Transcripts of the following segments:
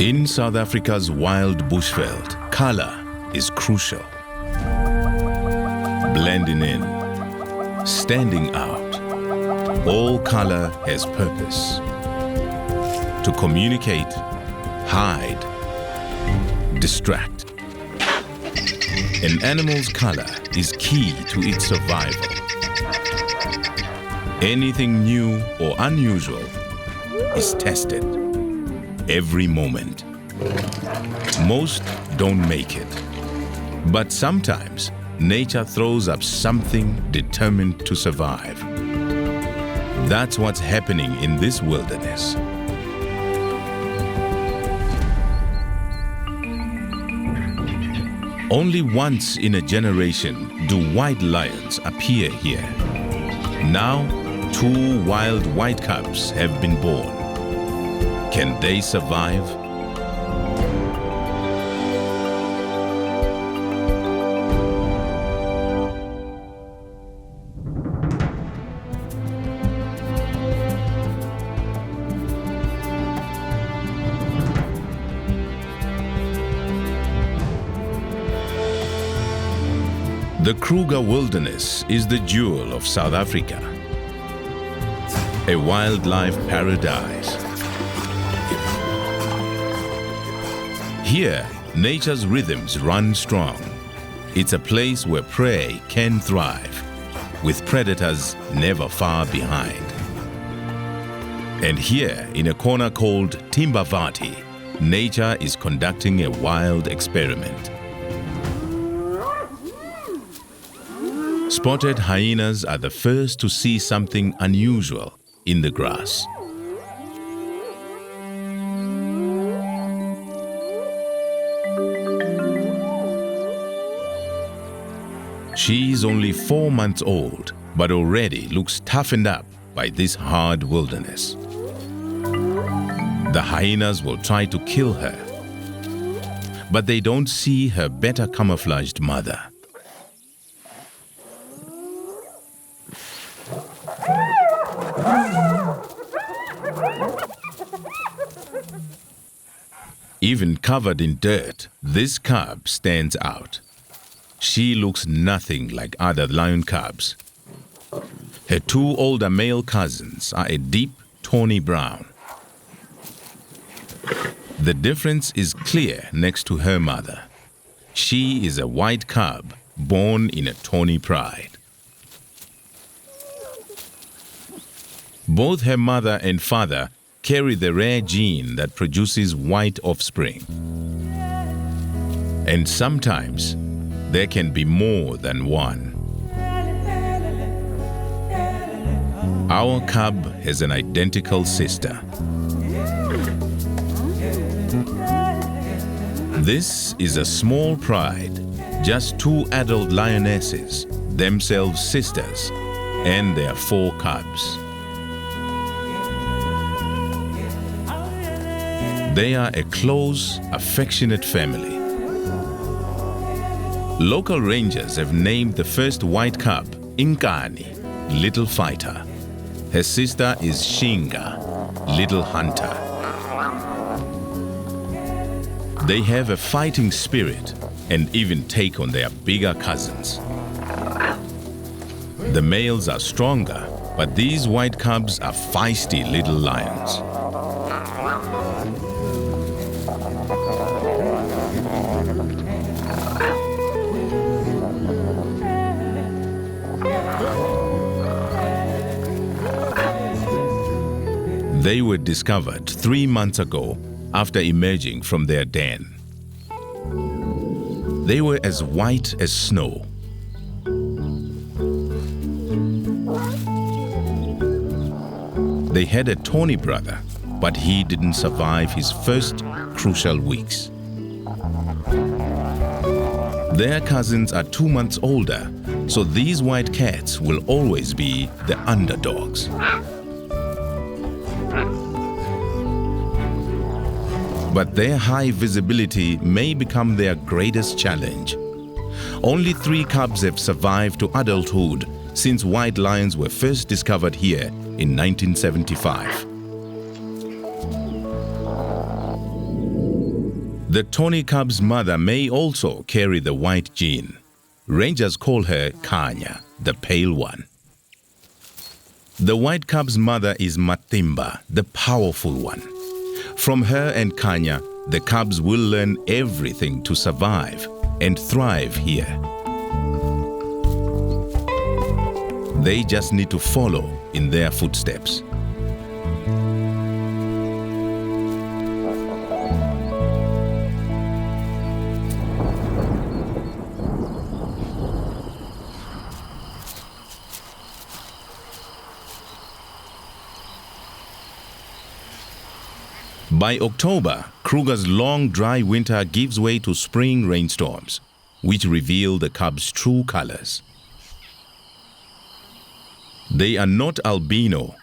In South Africa's wild bushveld, color is crucial. Blending in, standing out, all color has purpose. To communicate, hide, distract. An animal's color is key to its survival. Anything new or unusual is tested every moment. Most don't make it, but sometimes nature throws up something determined to survive. That's what's happening in this wilderness. Only once in a generation do white lions appear here. Now, 2 wild white cubs have been born. Can they survive? The Kruger Wilderness is the jewel of South Africa, a wildlife paradise. Here, nature's rhythms run strong. It's a place where prey can thrive, with predators never far behind. And here, in a corner called Timbavati, nature is conducting a wild experiment. Spotted hyenas are the first to see something unusual in the grass. She's only 4 months old, but already looks toughened up by this hard wilderness. The hyenas will try to kill her, but they don't see her better camouflaged mother. Even covered in dirt, this cub stands out. She looks nothing like other lion cubs. Her 2 older male cousins are a deep tawny brown. The difference is clear next to her mother. She is a white cub born in a tawny pride. Both her mother and father carry the rare gene that produces white offspring. And sometimes there can be more than one. Our cub has an identical sister. This is a small pride, just 2 adult lionesses, themselves sisters, and their 4 cubs. They are a close, affectionate family. Local rangers have named the first white cub Inkani, Little Fighter. Her sister is Shinga, Little Hunter. They have a fighting spirit and even take on their bigger cousins. The males are stronger, but these white cubs are feisty little lions. They were discovered 3 months ago after emerging from their den. They were as white as snow. They had a tawny brother, but he didn't survive his first crucial weeks. Their cousins are 2 months older, so these white cats will always be the underdogs. But their high visibility may become their greatest challenge. Only 3 cubs have survived to adulthood since white lions were first discovered here in 1975. The tawny cub's mother may also carry the white gene. Rangers call her Kanya, the pale one. The white cub's mother is Matimba, the powerful one. From her and Kanya, the cubs will learn everything to survive and thrive here. They just need to follow in their footsteps. By October, Kruger's long, dry winter gives way to spring rainstorms, which reveal the cubs' true colors. They are not albino,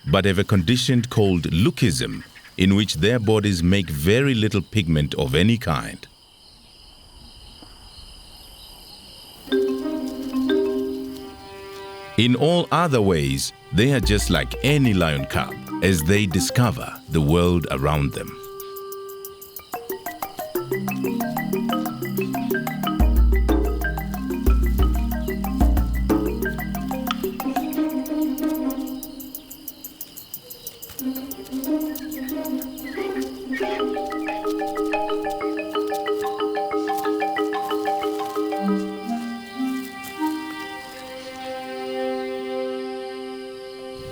but have a condition called leucism, in which their bodies make very little pigment of any kind. In all other ways, they are just like any lion cub as they discover the world around them.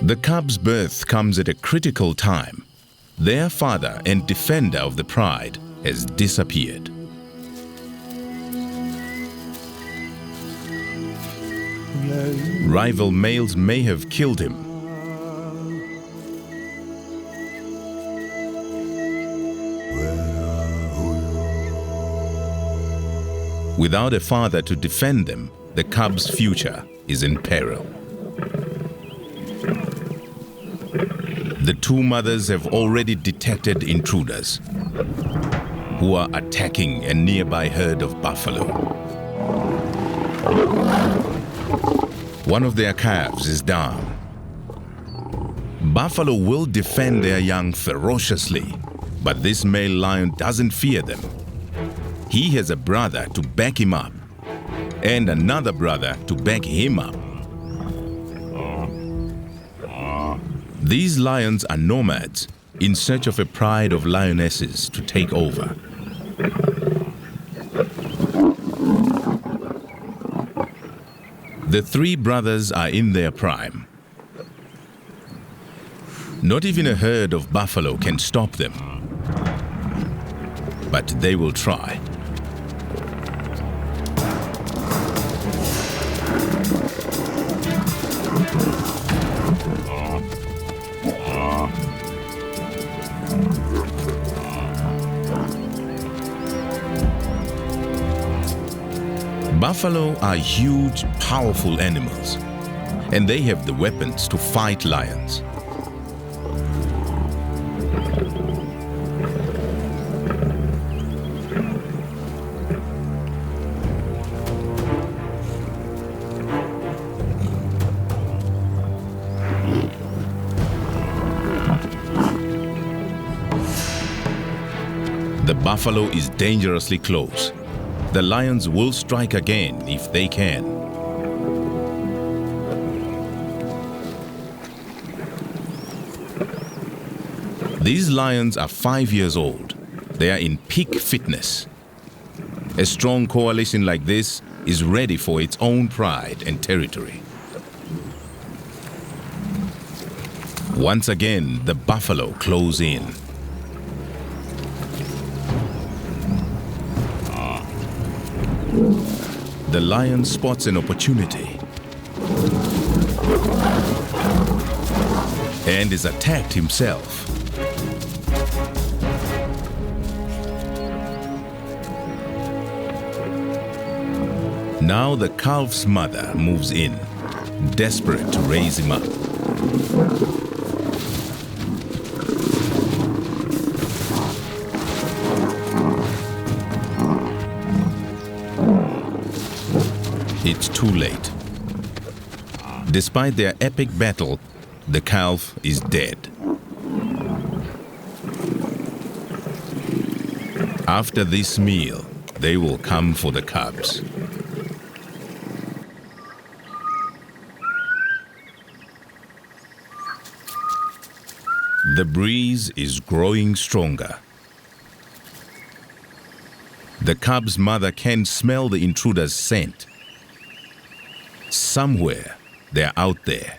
The cub's birth comes at a critical time. Their father and defender of the pride has disappeared. Rival males may have killed him. Without a father to defend them, the cub's future is in peril. The two mothers have already detected intruders who are attacking a nearby herd of buffalo. One of their calves is down. Buffalo will defend their young ferociously, but this male lion doesn't fear them. He has a brother to back him up and another brother to back him up. These lions are nomads in search of a pride of lionesses to take over. The three brothers are in their prime. Not even a herd of buffalo can stop them, but they will try. Buffalo are huge, powerful animals, and they have the weapons to fight lions. The buffalo is dangerously close. The lions will strike again if they can. These lions are 5 years old. They are in peak fitness. A strong coalition like this is ready for its own pride and territory. Once again, the buffalo close in. The lion spots an opportunity and is attacked himself. Now the calf's mother moves in, desperate to raise him up. It's too late. Despite their epic battle, the calf is dead. After this meal, they will come for the cubs. The breeze is growing stronger. The cub's mother can smell the intruder's scent. Somewhere, they're out there.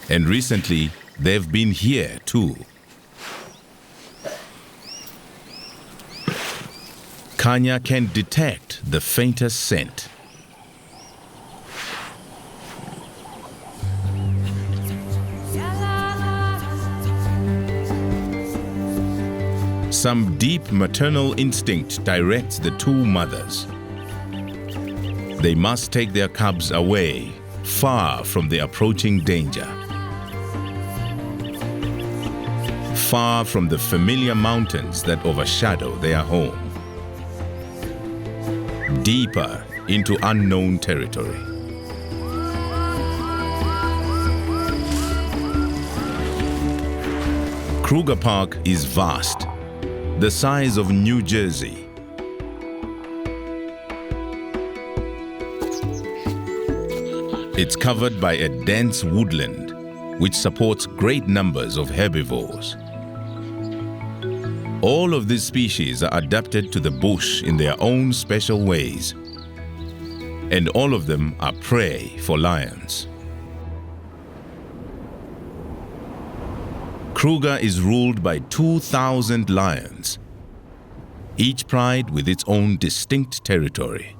And recently, they've been here too. Kanya can detect the faintest scent. Some deep maternal instinct directs the two mothers. They must take their cubs away, far from the approaching danger. Far from the familiar mountains that overshadow their home. Deeper into unknown territory. Kruger Park is vast, the size of New Jersey. It's covered by a dense woodland, which supports great numbers of herbivores. All of these species are adapted to the bush in their own special ways, and all of them are prey for lions. Kruger is ruled by 2,000 lions, each pride with its own distinct territory.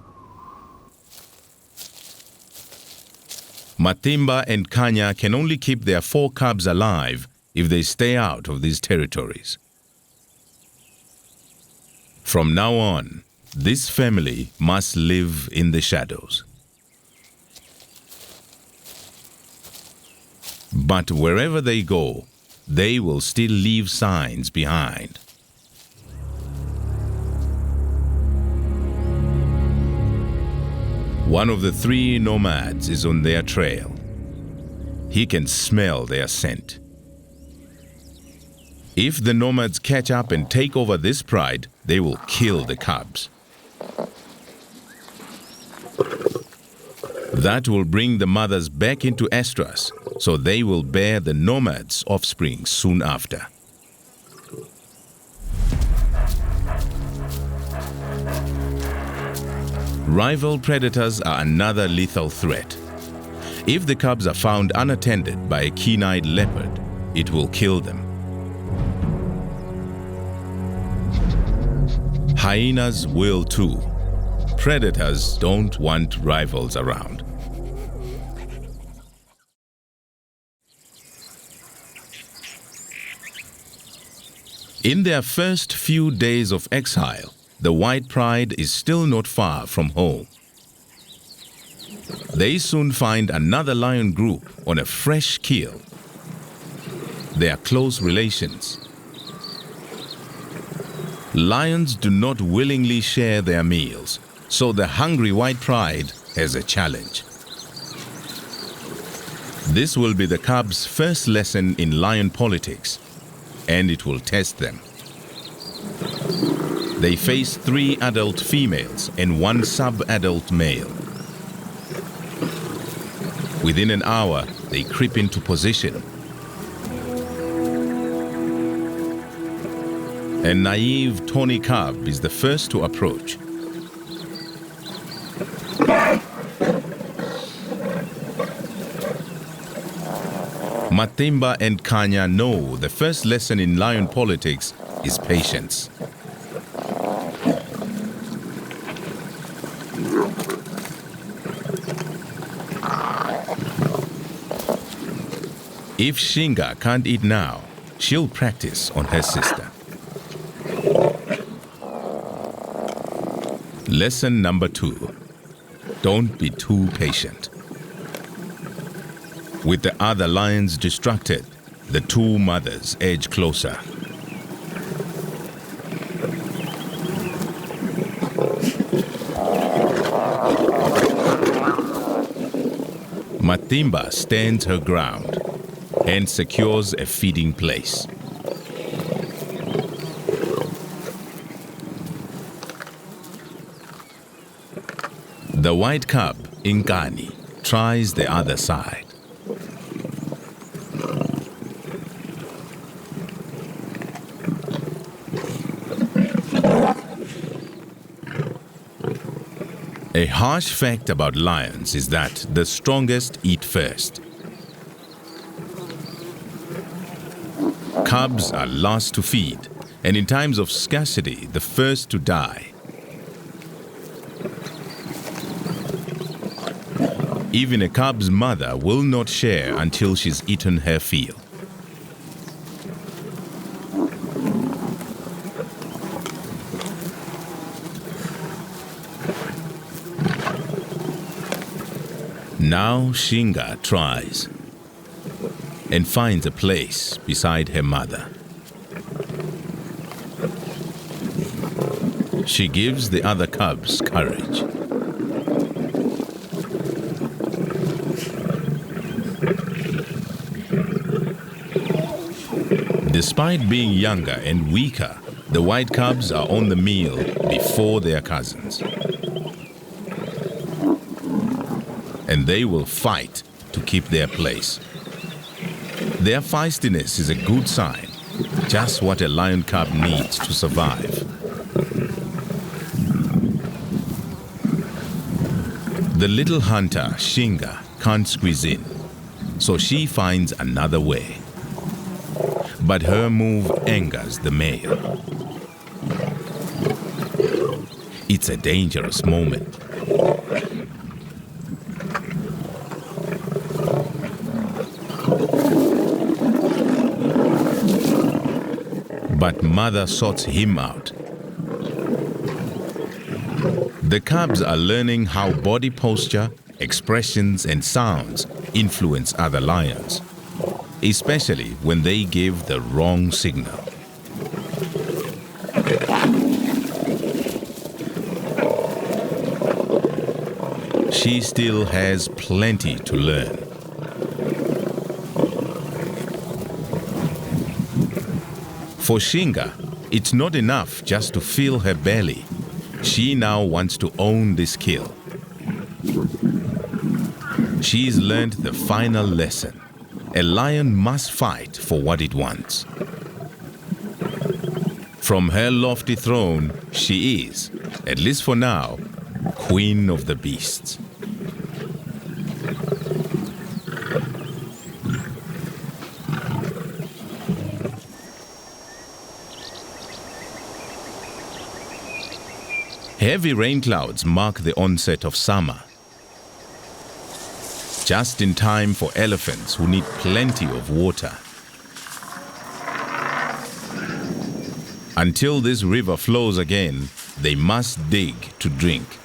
Matimba and Kanya can only keep their 4 cubs alive if they stay out of these territories. From now on, this family must live in the shadows. But wherever they go, they will still leave signs behind. One of the 3 nomads is on their trail. He can smell their scent. If the nomads catch up and take over this pride, they will kill the cubs. That will bring the mothers back into estrus, so they will bear the nomads' offspring soon after. Rival predators are another lethal threat. If the cubs are found unattended by a keen-eyed leopard, it will kill them. Hyenas will too. Predators don't want rivals around. In their first few days of exile, the white pride is still not far from home. They soon find another lion group on a fresh kill. They are close relations. Lions do not willingly share their meals, so the hungry white pride has a challenge. This will be the cubs' first lesson in lion politics, and it will test them. They face 3 adult females and 1 sub-adult male. Within an hour, they creep into position. A naive tawny cub is the first to approach. Matimba and Kanya know the first lesson in lion politics is patience. If Shinga can't eat now, she'll practice on her sister. Lesson number 2. Don't be too patient. With the other lions distracted, the 2 mothers edge closer. Matimba stands her ground. and secures a feeding place. The white cub, Inkani, tries the other side. A harsh fact about lions is that the strongest eat first. Cubs are last to feed, and in times of scarcity, the first to die. Even a cub's mother will not share until she's eaten her fill. Now Shinga tries and finds a place beside her mother. She gives the other cubs courage. Despite being younger and weaker, the white cubs are on the meal before their cousins. And they will fight to keep their place. Their feistiness is a good sign, just what a lion cub needs to survive. The little hunter, Shinga, can't squeeze in, so she finds another way. But her move angers the male. It's a dangerous moment. But mother sorts him out. The cubs are learning how body posture, expressions, and sounds influence other lions, especially when they give the wrong signal. She still has plenty to learn. For Shinga, it's not enough just to fill her belly. She now wants to own this kill. She's learned the final lesson. A lion must fight for what it wants. From her lofty throne, she is, at least for now, queen of the beasts. Heavy rain clouds mark the onset of summer. Just in time for elephants who need plenty of water. Until this river flows again, they must dig to drink.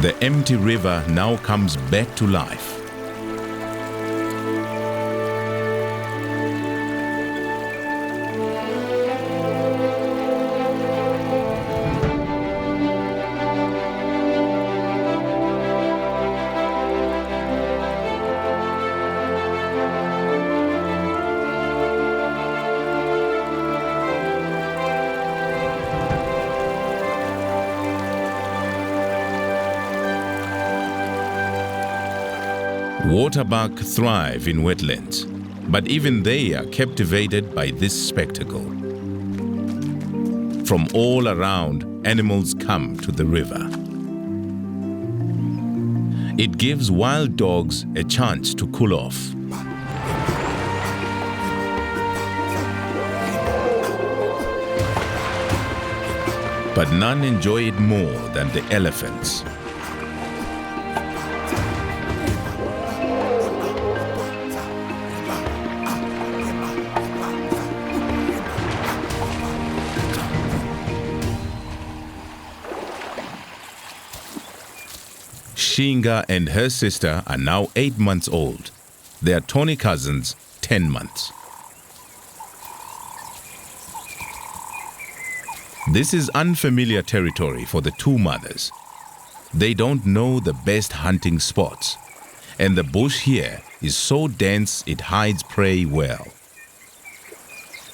The empty river now comes back to life. Waterbuck thrive in wetlands, but even they are captivated by this spectacle. From all around, animals come to the river. It gives wild dogs a chance to cool off. But none enjoy it more than the elephants. Shinga and her sister are now 8 months old. Their Tony cousins, 10 months. This is unfamiliar territory for the two mothers. They don't know the best hunting spots, and the bush here is so dense it hides prey well.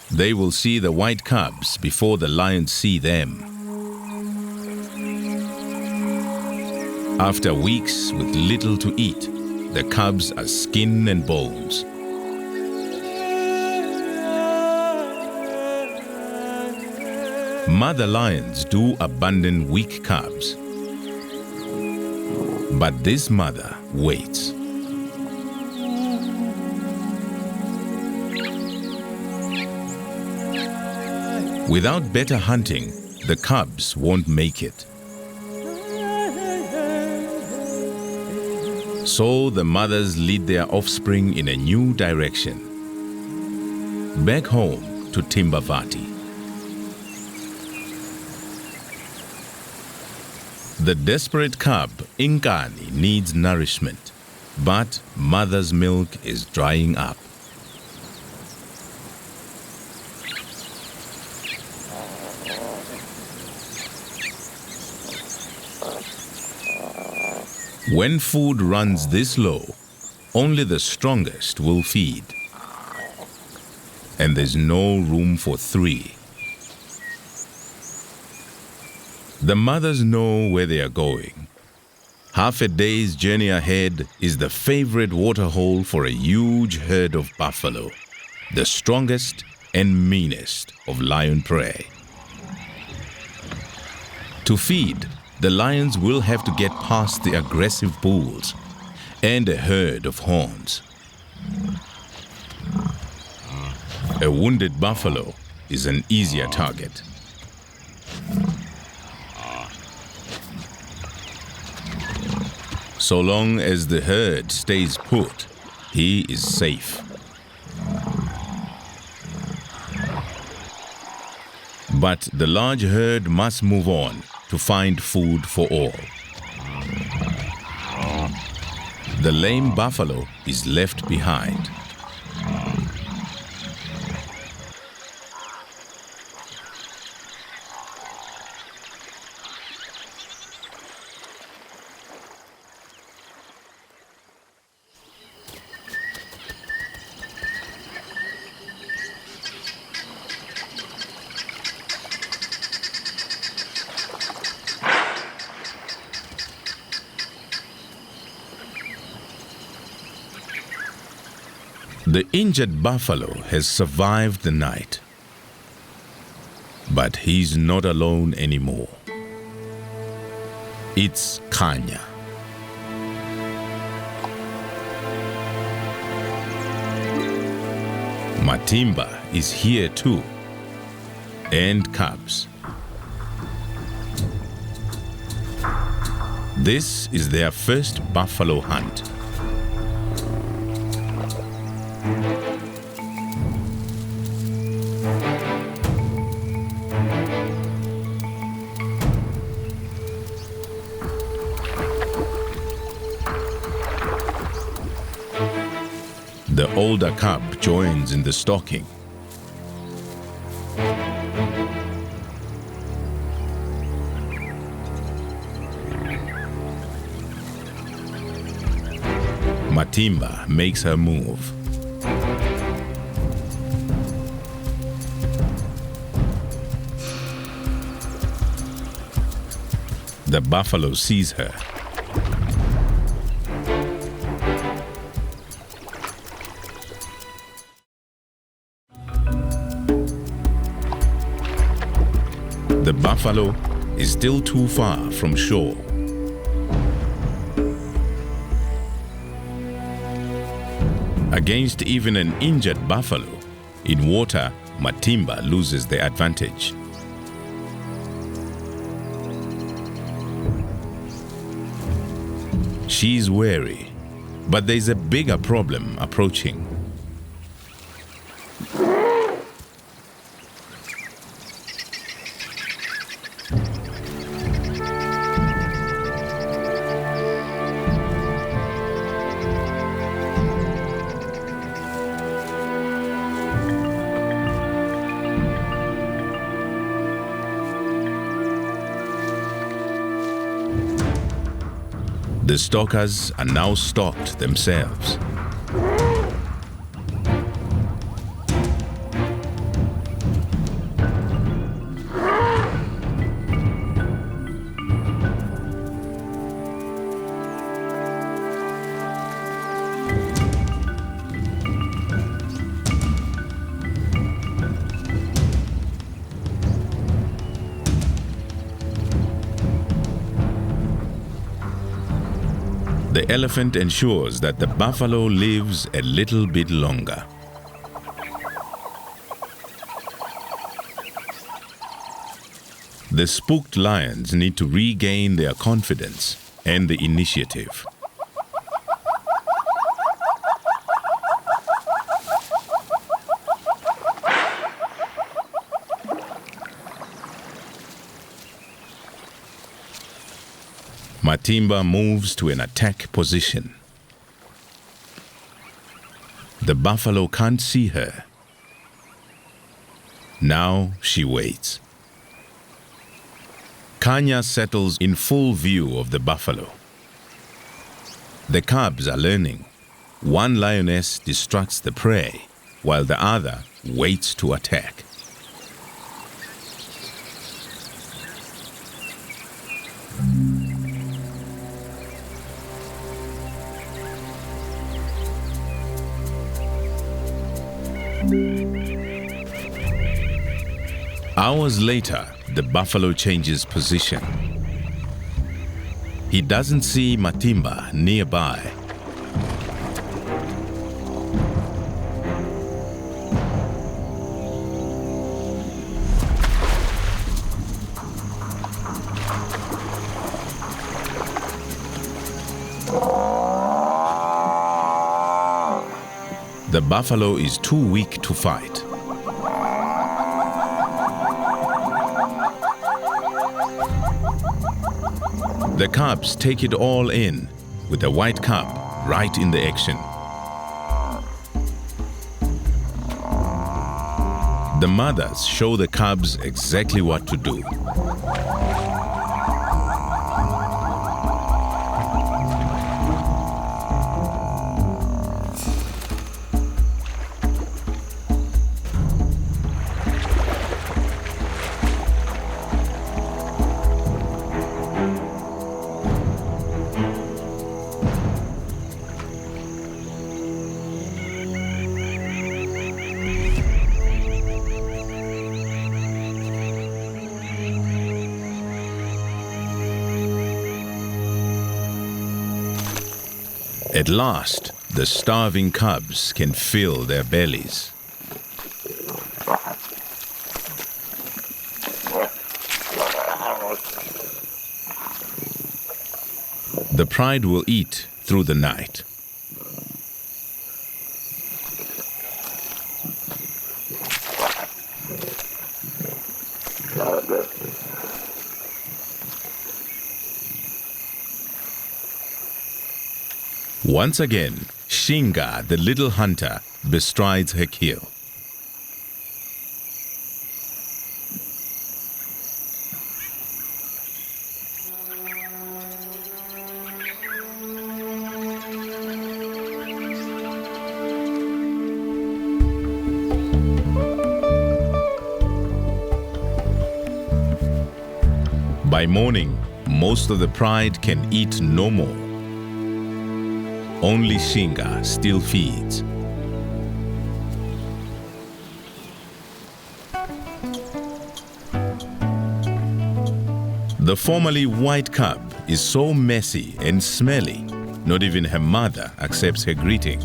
They will see the white cubs before the lions see them. After weeks with little to eat, the cubs are skin and bones. Mother lions do abandon weak cubs. But this mother waits. Without better hunting, the cubs won't make it. So the mothers lead their offspring in a new direction. Back home to Timbavati. The desperate cub, Inkani, needs nourishment, but mother's milk is drying up. When food runs this low, only the strongest will feed. And there's no room for three. The mothers know where they are going. Half a day's journey ahead is the favorite waterhole for a huge herd of buffalo, the strongest and meanest of lion prey. To feed, the lions will have to get past the aggressive bulls and a herd of horns. A wounded buffalo is an easier target. So long as the herd stays put, he is safe. But the large herd must move on to find food for all. The lame buffalo is left behind. The injured buffalo has survived the night. But he's not alone anymore. It's Kanya. Matimba is here too, and cubs. This is their first buffalo hunt. The older cub joins in the stalking. Matimba makes her move. The buffalo sees her. The buffalo is still too far from shore. Against even an injured buffalo, in water, Matimba loses the advantage. She's wary, but there's a bigger problem approaching. The stalkers are now stalked themselves. The elephant ensures that the buffalo lives a little bit longer. The spooked lions need to regain their confidence and the initiative. Matimba moves to an attack position. The buffalo can't see her. Now she waits. Kanya settles in full view of the buffalo. The cubs are learning. One lioness distracts the prey, while the other waits to attack. Hours later, the buffalo changes position. He doesn't see Matimba nearby. The buffalo is too weak to fight. The cubs take it all in, with the white cub right in the action. The mothers show the cubs exactly what to do. At last, the starving cubs can fill their bellies. The pride will eat through the night. Once again, Shinga, the little hunter, bestrides her kill. By morning, most of the pride can eat no more. Only Shinga still feeds. The formerly white cub is so messy and smelly, not even her mother accepts her greeting,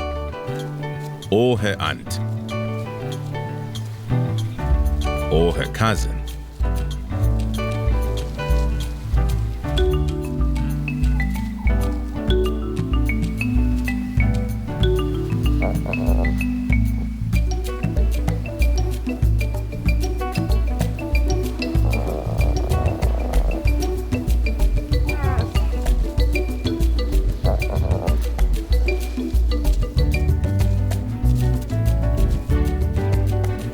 or her aunt, or her cousin.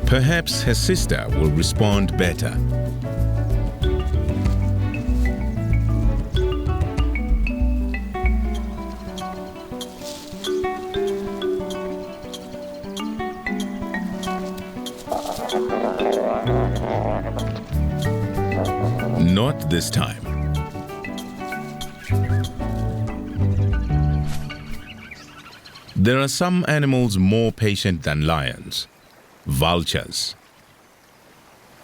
Perhaps her sister will respond better. Not this time. There are some animals more patient than lions. Vultures,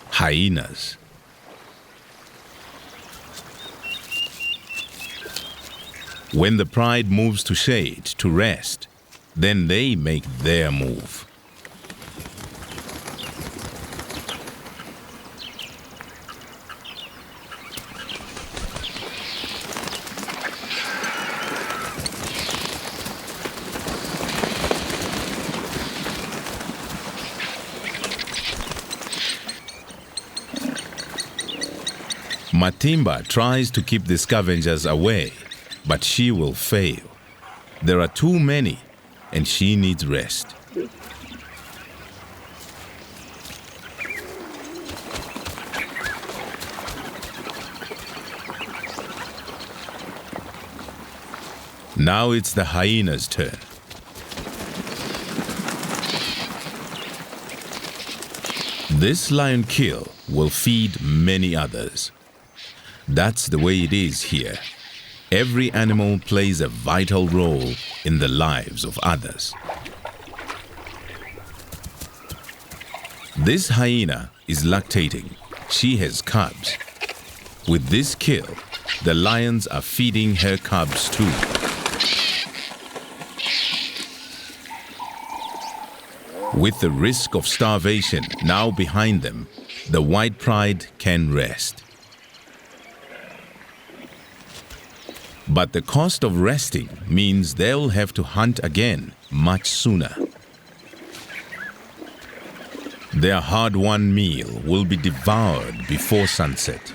hyenas. When the pride moves to shade, to rest, then they make their move. Matimba tries to keep the scavengers away, but she will fail. There are too many, and she needs rest. Now it's the hyena's turn. This lion kill will feed many others. That's the way it is here. Every animal plays a vital role in the lives of others. This hyena is lactating. She has cubs. With this kill, the lions are feeding her cubs too. With the risk of starvation now behind them, the white pride can rest. But the cost of resting means they'll have to hunt again much sooner. Their hard-won meal will be devoured before sunset.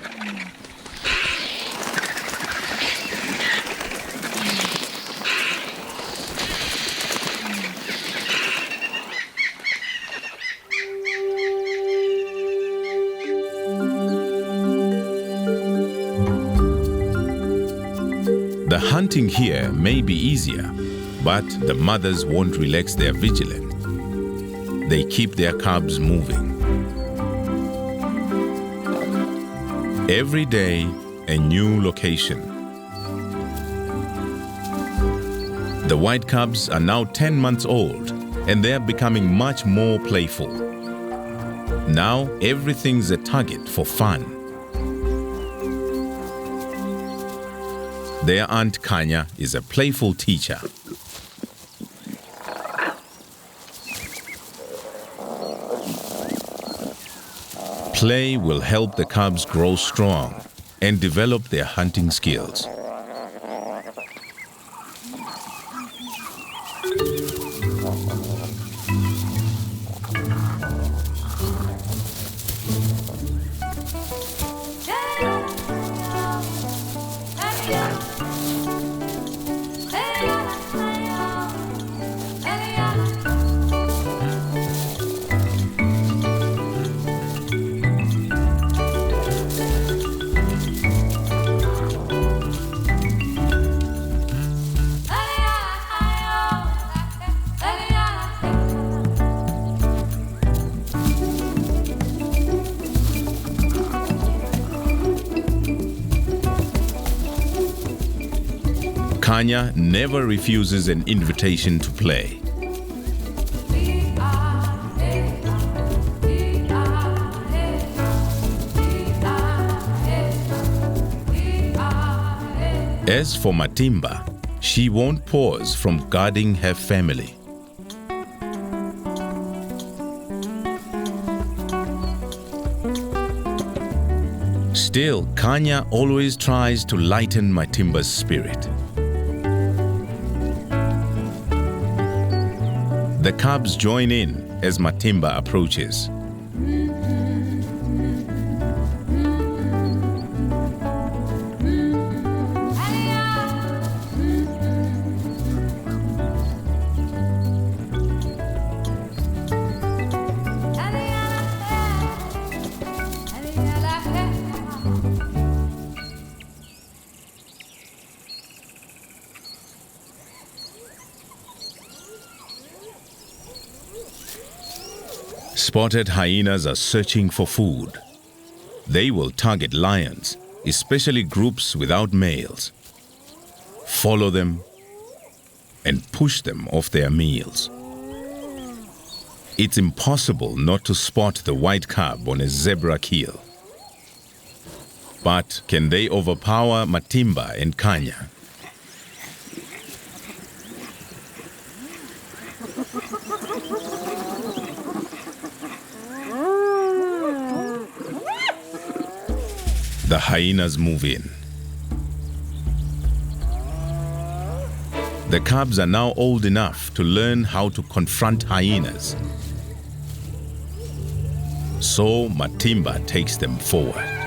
The hunting here may be easier, but the mothers won't relax their vigilance. They keep their cubs moving. Every day, a new location. The white cubs are now 10 months old, and they're becoming much more playful. Now, everything's a target for fun. Their Aunt Kanya is a playful teacher. Play will help the cubs grow strong and develop their hunting skills. Kanya never refuses an invitation to play. As for Matimba, she won't pause from guarding her family. Still, Kanya always tries to lighten Matimba's spirit. The cubs join in as Matimba approaches. Spotted hyenas are searching for food. They will target lions, especially groups without males. Follow them and push them off their meals. It's impossible not to spot the white cub on a zebra kill. But can they overpower Matimba and Kanya? The hyenas move in. The cubs are now old enough to learn how to confront hyenas. So Matimba takes them forward.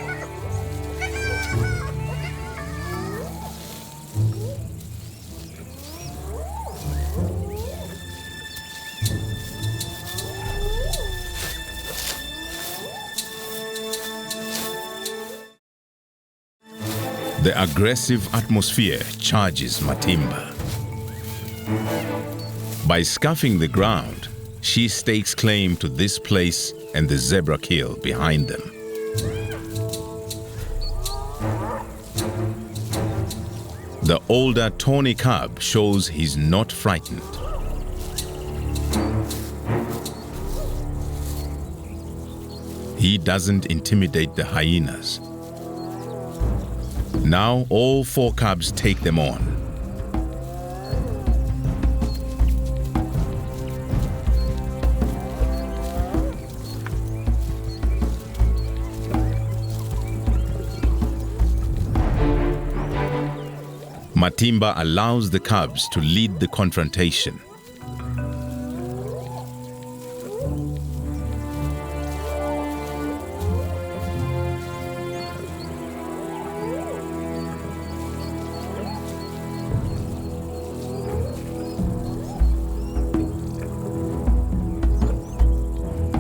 The aggressive atmosphere charges Matimba. By scuffing the ground, she stakes claim to this place and the zebra kill behind them. The older tawny cub shows he's not frightened. He doesn't intimidate the hyenas. Now all four cubs take them on. Matimba allows the cubs to lead the confrontation.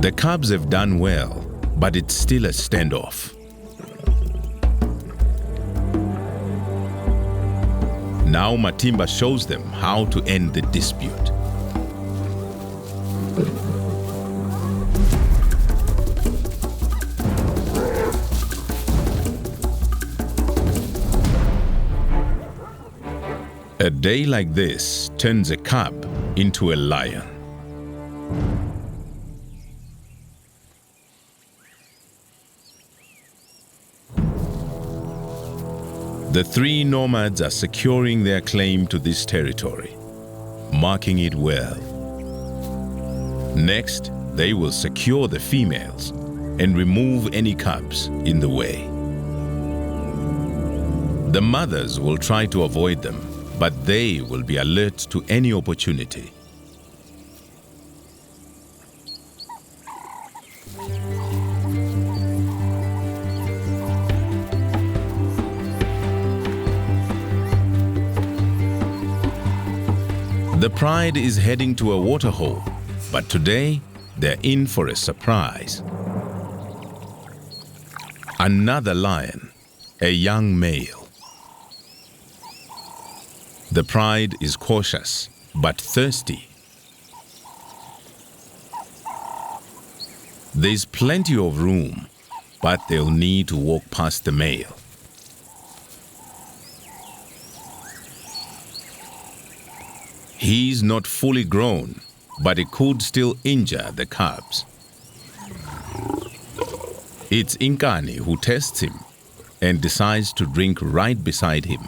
The cubs have done well, but it's still a standoff. Now Matimba shows them how to end the dispute. A day like this turns a cub into a lion. The three nomads are securing their claim to this territory, marking it well. Next, they will secure the females and remove any cubs in the way. The mothers will try to avoid them, but they will be alert to any opportunity. The pride is heading to a waterhole, but today they're in for a surprise. Another lion, a young male. The pride is cautious, but thirsty. There's plenty of room, but they'll need to walk past the male. He's not fully grown, but it could still injure the cubs. It's Inkani who tests him and decides to drink right beside him.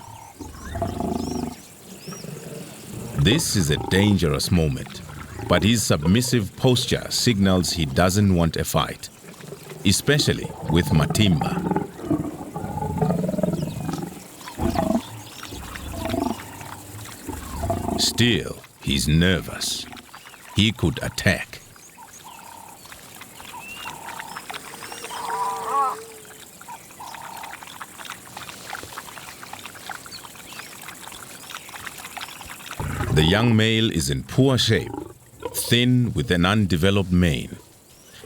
This is a dangerous moment, but his submissive posture signals he doesn't want a fight, especially with Matimba. Still, he's nervous. He could attack. The young male is in poor shape, thin with an undeveloped mane,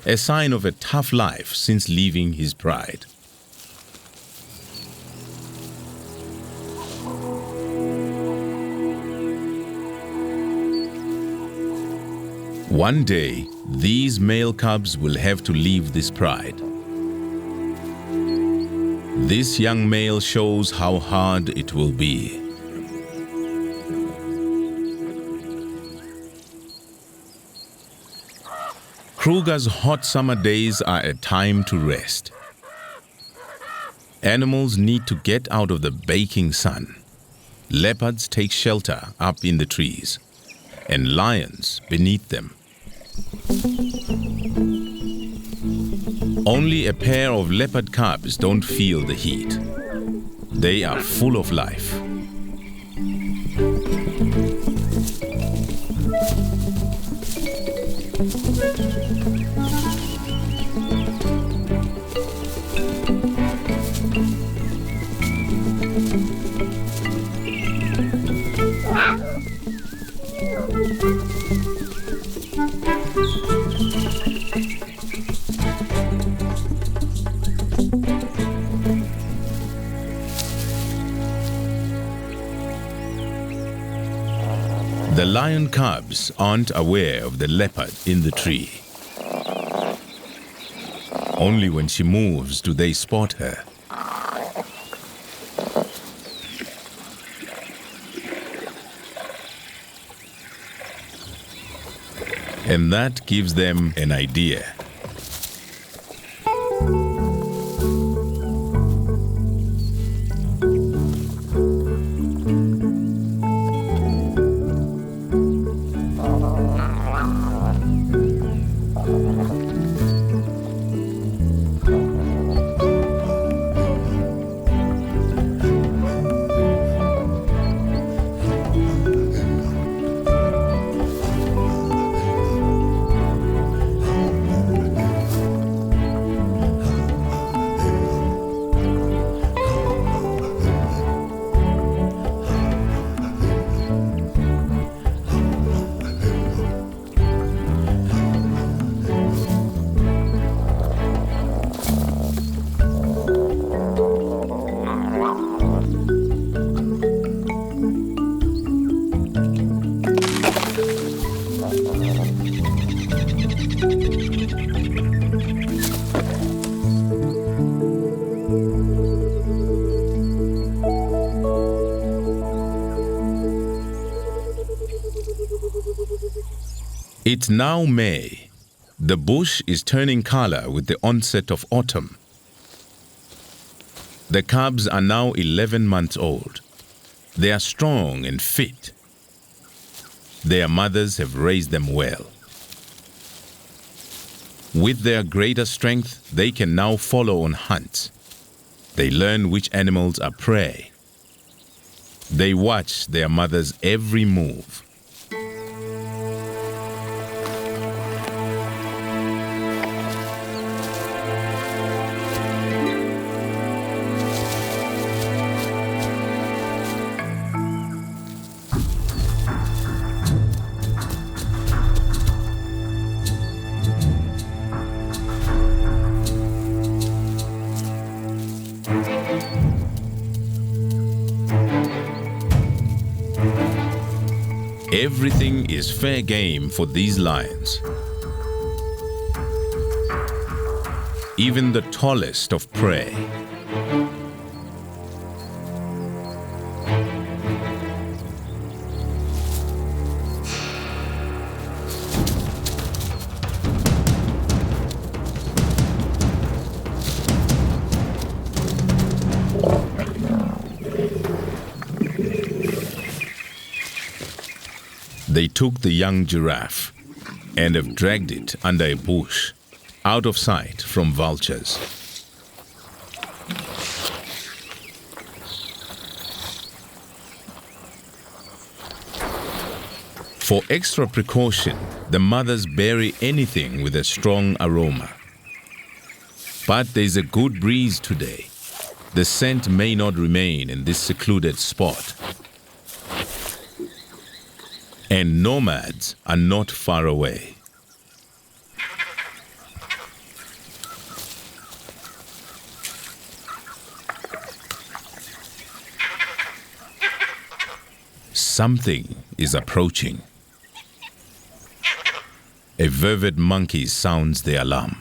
a sign of a tough life since leaving his pride. One day, these male cubs will have to leave this pride. This young male shows how hard it will be. Kruger's hot summer days are a time to rest. Animals need to get out of the baking sun. Leopards take shelter up in the trees, and lions beneath them. Only a pair of leopard cubs don't feel the heat. They are full of life. The lion cubs aren't aware of the leopard in the tree. Only when she moves do they spot her. And that gives them an idea. It's now May. The bush is turning color with the onset of autumn. The cubs are now 11 months old. They are strong and fit. Their mothers have raised them well. With their greater strength, they can now follow on hunts. They learn which animals are prey. They watch their mother's every move. Everything is fair game for these lions. Even the tallest of prey. They took the young giraffe and have dragged it under a bush, out of sight from vultures. For extra precaution, the mothers bury anything with a strong aroma. But there's a good breeze today. The scent may not remain in this secluded spot. And nomads are not far away. Something is approaching. A vervet monkey sounds the alarm.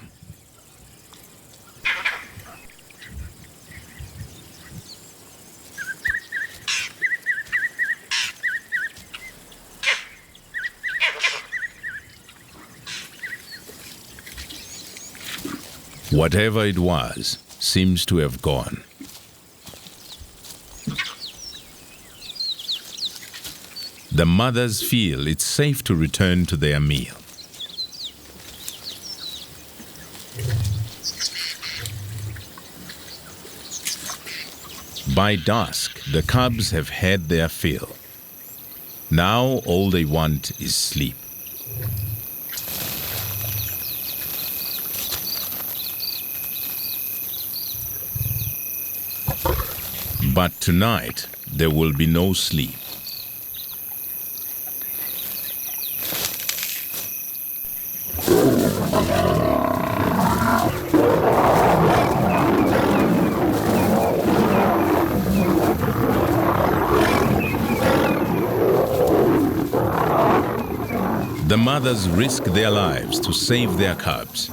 Whatever it was seems to have gone. The mothers feel it's safe to return to their meal. By dusk, the cubs have had their fill. Now all they want is sleep. But tonight, there will be no sleep. The mothers risk their lives to save their cubs.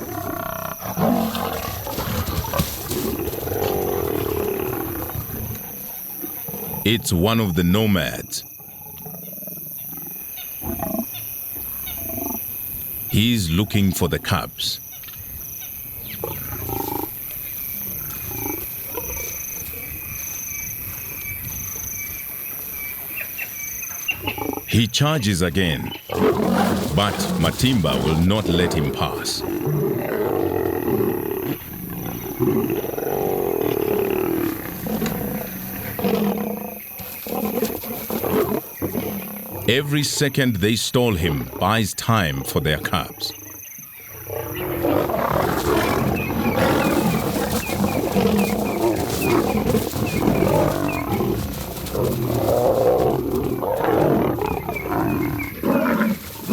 It's one of the nomads. He's looking for the cubs. He charges again, but Matimba will not let him pass. Every second they stall him buys time for their cubs.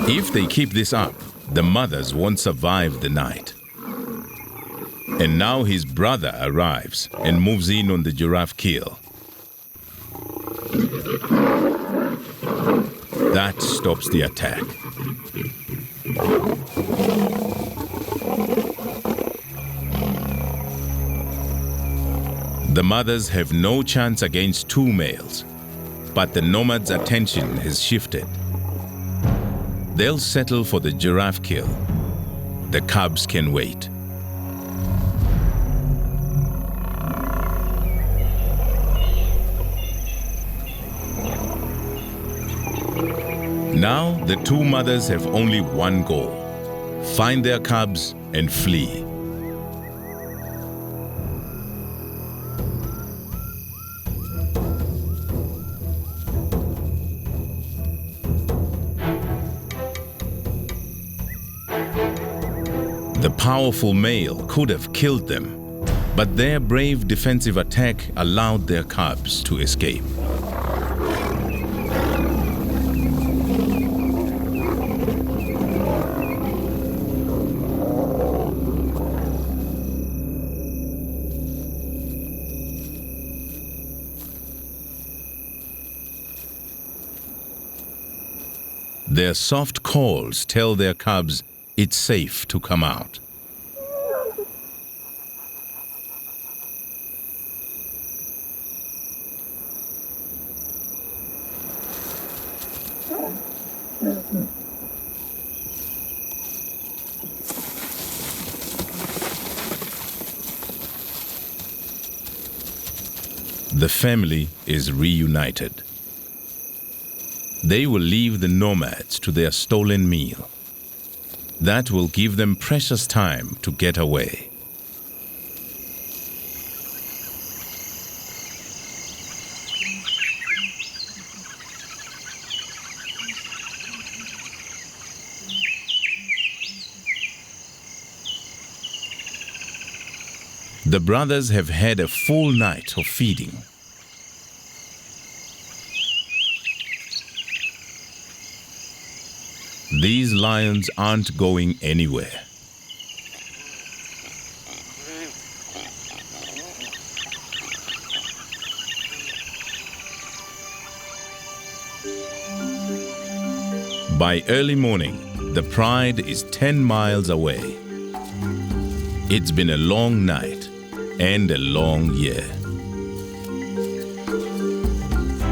If they keep this up, the mothers won't survive the night. And now his brother arrives and moves in on the giraffe kill. That stops the attack. The mothers have no chance against two males, but the nomad's attention has shifted. They'll settle for the giraffe kill. The cubs can wait. Now, the two mothers have only one goal: find their cubs and flee. The powerful male could have killed them, but their brave defensive attack allowed their cubs to escape. Their soft calls tell their cubs it's safe to come out. The family is reunited. They will leave the nomads to their stolen meal. That will give them precious time to get away. The brothers have had a full night of feeding. These lions aren't going anywhere. By early morning, The Pride is 10 miles away. It's been a long night and a long year.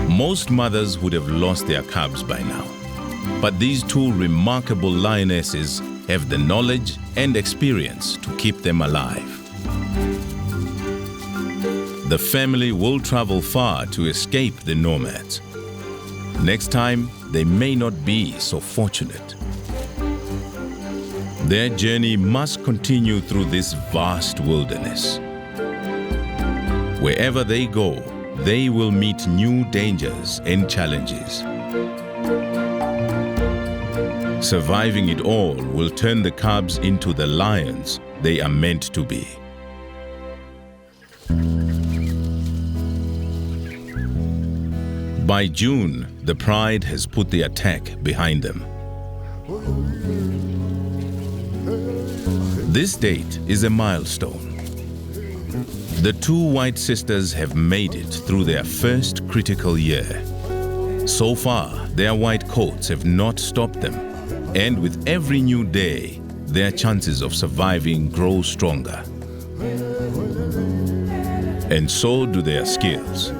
Most mothers would have lost their cubs by now, but these two remarkable lionesses have the knowledge and experience to keep them alive. The family will travel far to escape the nomads. Next time, they may not be so fortunate. Their journey must continue through this vast wilderness. Wherever they go, they will meet new dangers and challenges. Surviving it all will turn the cubs into the lions they are meant to be. By June, the Pride has put the attack behind them. This date is a milestone. The two white sisters have made it through their first critical year. So far, their white coats have not stopped them, and with every new day, their chances of surviving grow stronger. And so do their skills.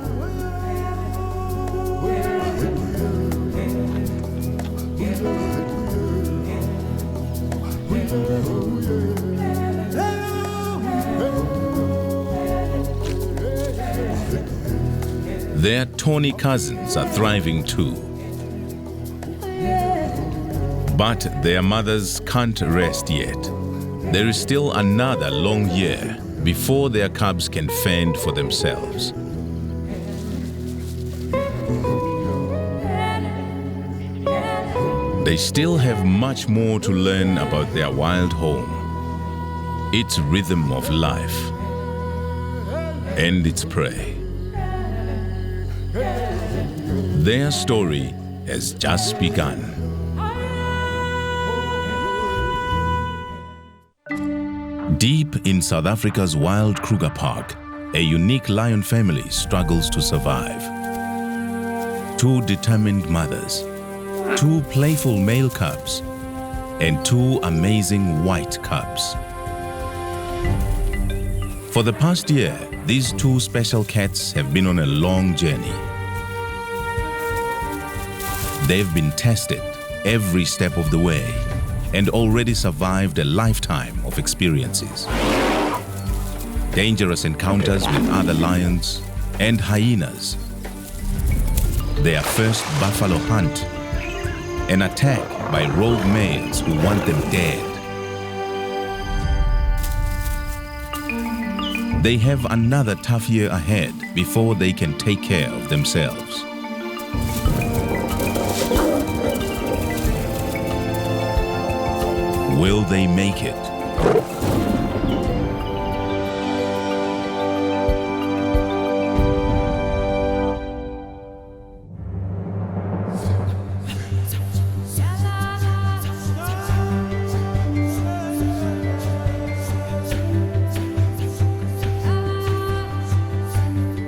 Their tawny cousins are thriving too. But their mothers can't rest yet. There is still another long year before their cubs can fend for themselves. They still have much more to learn about their wild home, its rhythm of life, and its prey. Their story has just begun. Deep in South Africa's wild Kruger Park, a unique lion family struggles to survive. Two determined mothers, two playful male cubs, and two amazing white cubs. For the past year, these two special cats have been on a long journey. They've been tested every step of the way and already survived a lifetime of experiences. Dangerous encounters with other lions and hyenas, their first buffalo hunt, an attack by rogue males who want them dead. They have another tough year ahead before they can take care of themselves. Will they make it?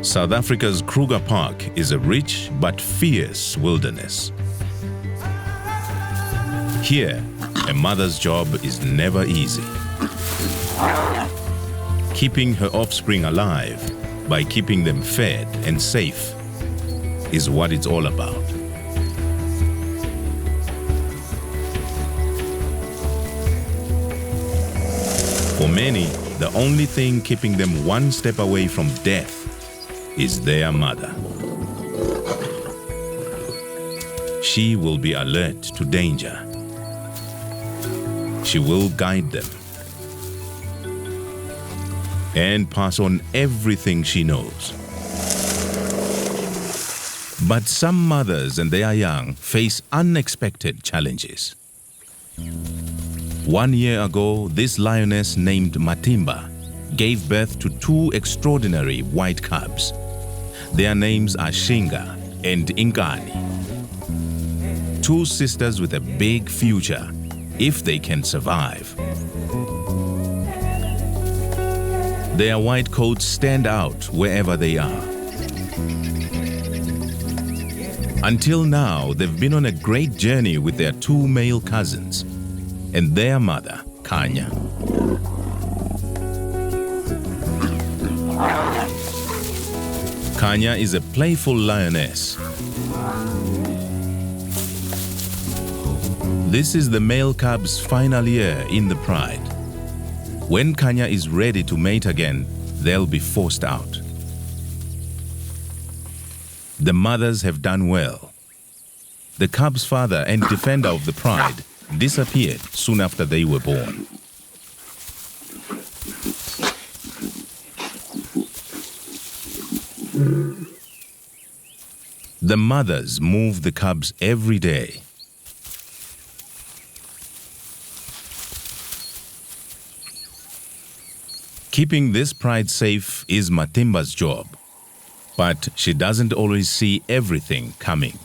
South Africa's Kruger Park is a rich but fierce wilderness. Here, a mother's job is never easy. Keeping her offspring alive by keeping them fed and safe is what it's all about. For many, the only thing keeping them one step away from death is their mother. She will be alert to danger. She will guide them and pass on everything she knows. But some mothers and their young face unexpected challenges. 1 year ago, this lioness named Matimba gave birth to two extraordinary white cubs. Their names are Shinga and Inkani. Two sisters with a big future, if they can survive. Their white coats stand out wherever they are. Until now, they've been on a great journey with their two male cousins, and their mother, Kanya. Kanya is a playful lioness. This is the male cub's final year in the pride. When Kanya is ready to mate again, they'll be forced out. The mothers have done well. The cub's father and defender of the pride disappeared soon after they were born. The mothers move the cubs every day. Keeping this pride safe is Matimba's job, but she doesn't always see everything coming.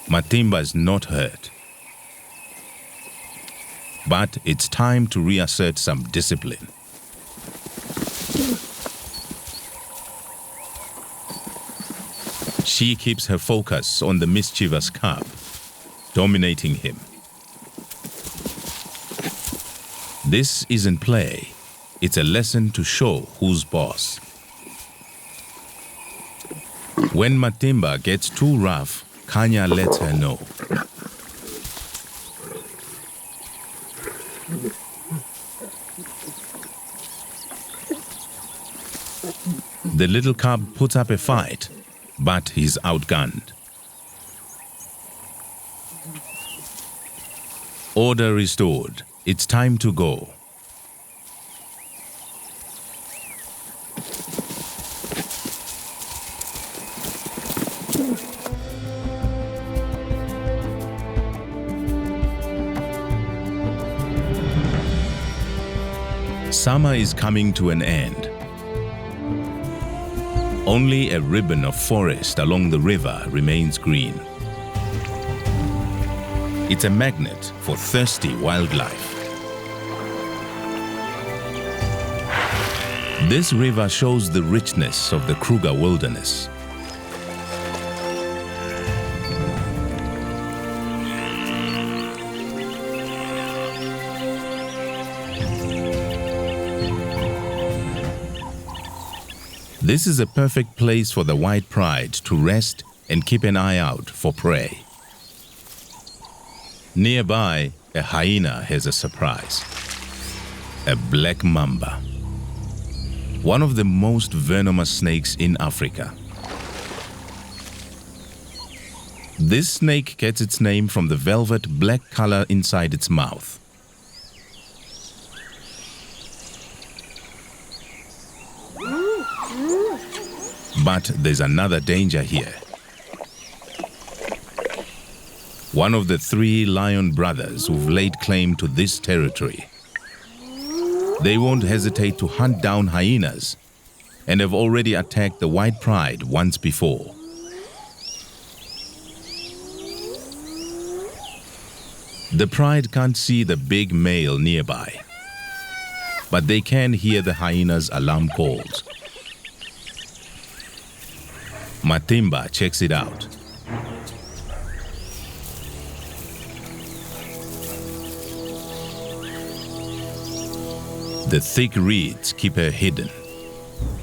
Matimba is not hurt, but it's time to reassert some discipline. She keeps her focus on the mischievous cub, dominating him. This isn't play, it's a lesson to show who's boss. When Matimba gets too rough, Kanya lets her know. The little cub puts up a fight, but he's outgunned. Order restored. It's time to go. Summer is coming to an end. Only a ribbon of forest along the river remains green. It's a magnet for thirsty wildlife. This river shows the richness of the Kruger wilderness. This is a perfect place for the white pride to rest and keep an eye out for prey. Nearby, a hyena has a surprise. A black mamba. One of the most venomous snakes in Africa. This snake gets its name from the velvet black color inside its mouth. But there's another danger here. One of the 3 lion brothers who've laid claim to this territory. They won't hesitate to hunt down hyenas and have already attacked the white pride once before. The pride can't see the big male nearby, but they can hear the hyena's alarm calls. Matimba checks it out. The thick reeds keep her hidden,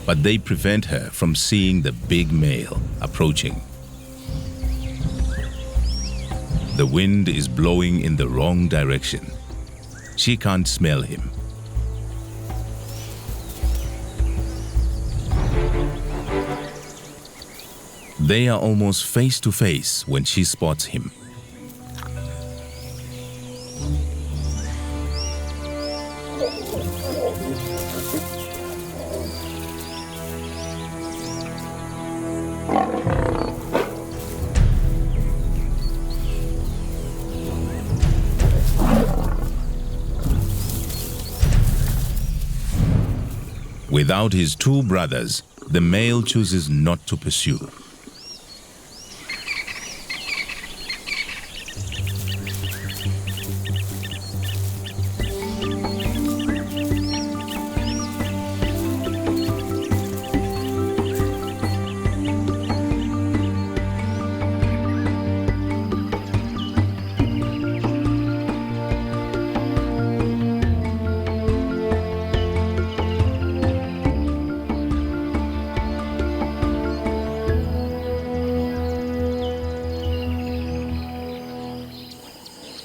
but they prevent her from seeing the big male approaching. The wind is blowing in the wrong direction. She can't smell him. They are almost face to face when she spots him. Without his 2 brothers, the male chooses not to pursue.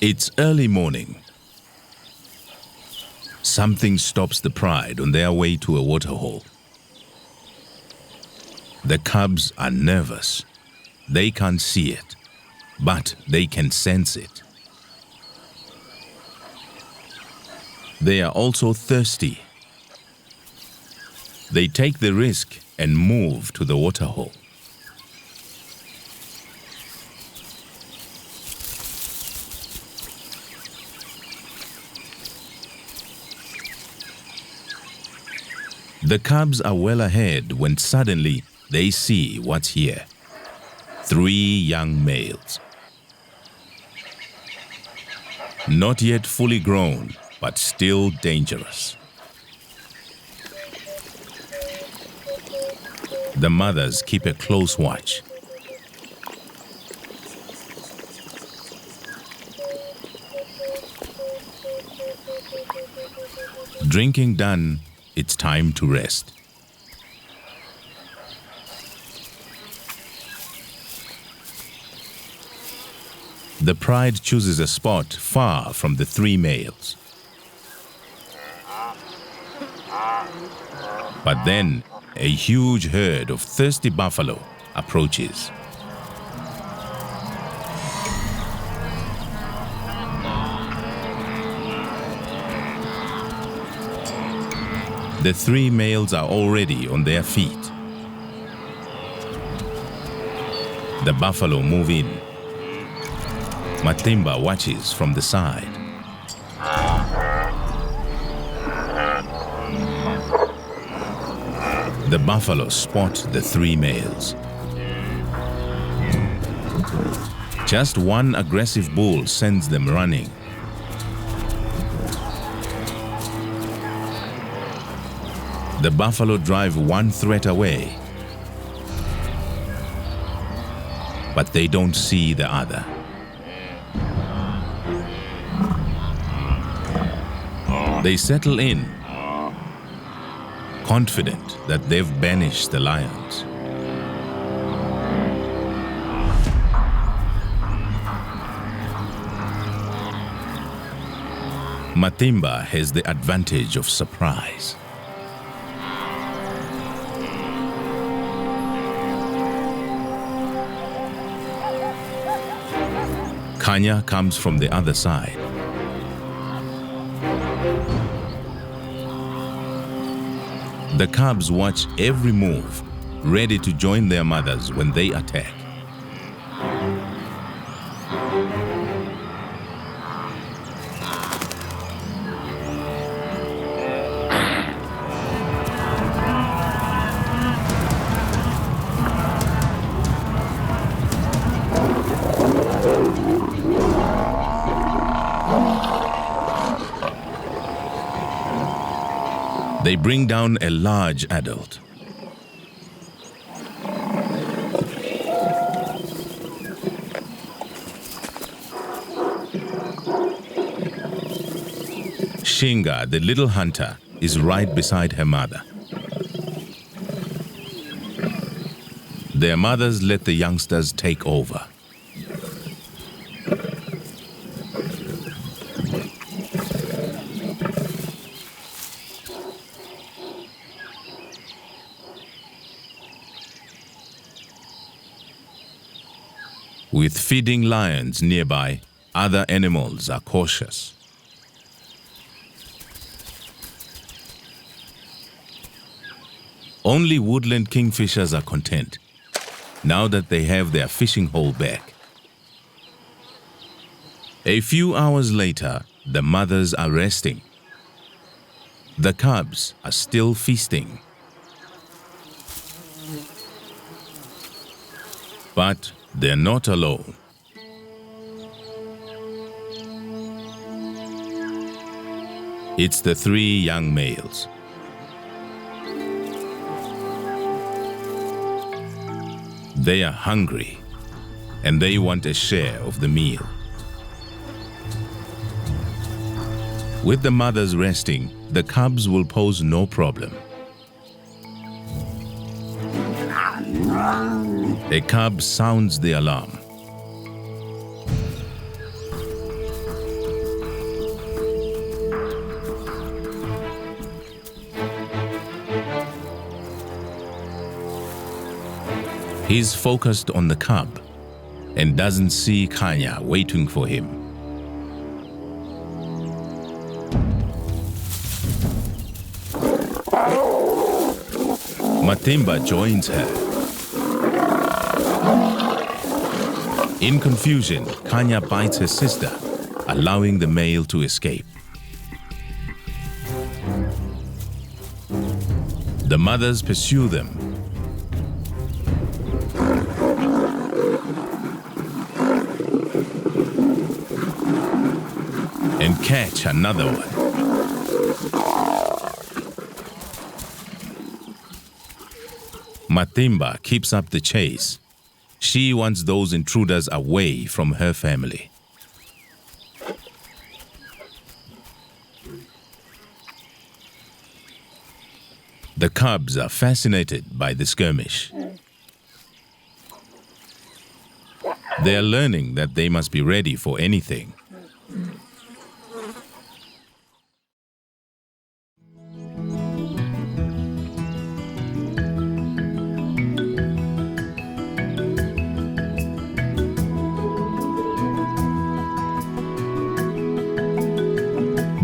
It's early morning. Something stops the pride on their way to a waterhole. The cubs are nervous. They can't see it, but they can sense it. They are also thirsty. They take the risk and move to the waterhole. The cubs are well ahead when suddenly they see what's here. 3 young males. Not yet fully grown, but still dangerous. The mothers keep a close watch. Drinking done, it's time to rest. The pride chooses a spot far from the 3 males. But then, a huge herd of thirsty buffalo approaches. The 3 males are already on their feet. The buffalo move in. Matimba watches from the side. The buffalo spot the 3 males. Just one aggressive bull sends them running. The buffalo drive one threat away, but they don't see the other. They settle in, confident that they've banished the lions. Matimba has the advantage of surprise. Kanya comes from the other side. The cubs watch every move, ready to join their mothers when they attack. They bring down a large adult. Shinga, the little hunter, is right beside her mother. Their mothers let the youngsters take over. With feeding lions nearby, other animals are cautious. Only woodland kingfishers are content, now that they have their fishing hole back. A few hours later, the mothers are resting. The cubs are still feasting. But they're not alone. It's the 3 young males. They are hungry, and they want a share of the meal. With the mothers resting, the cubs will pose no problem. A cub sounds the alarm. He's focused on the cub and doesn't see Kanya waiting for him. Matimba joins her. In confusion, Kanya bites her sister, allowing the male to escape. The mothers pursue them. And catch another one. Matimba keeps up the chase. She wants those intruders away from her family. The cubs are fascinated by the skirmish. They are learning that they must be ready for anything.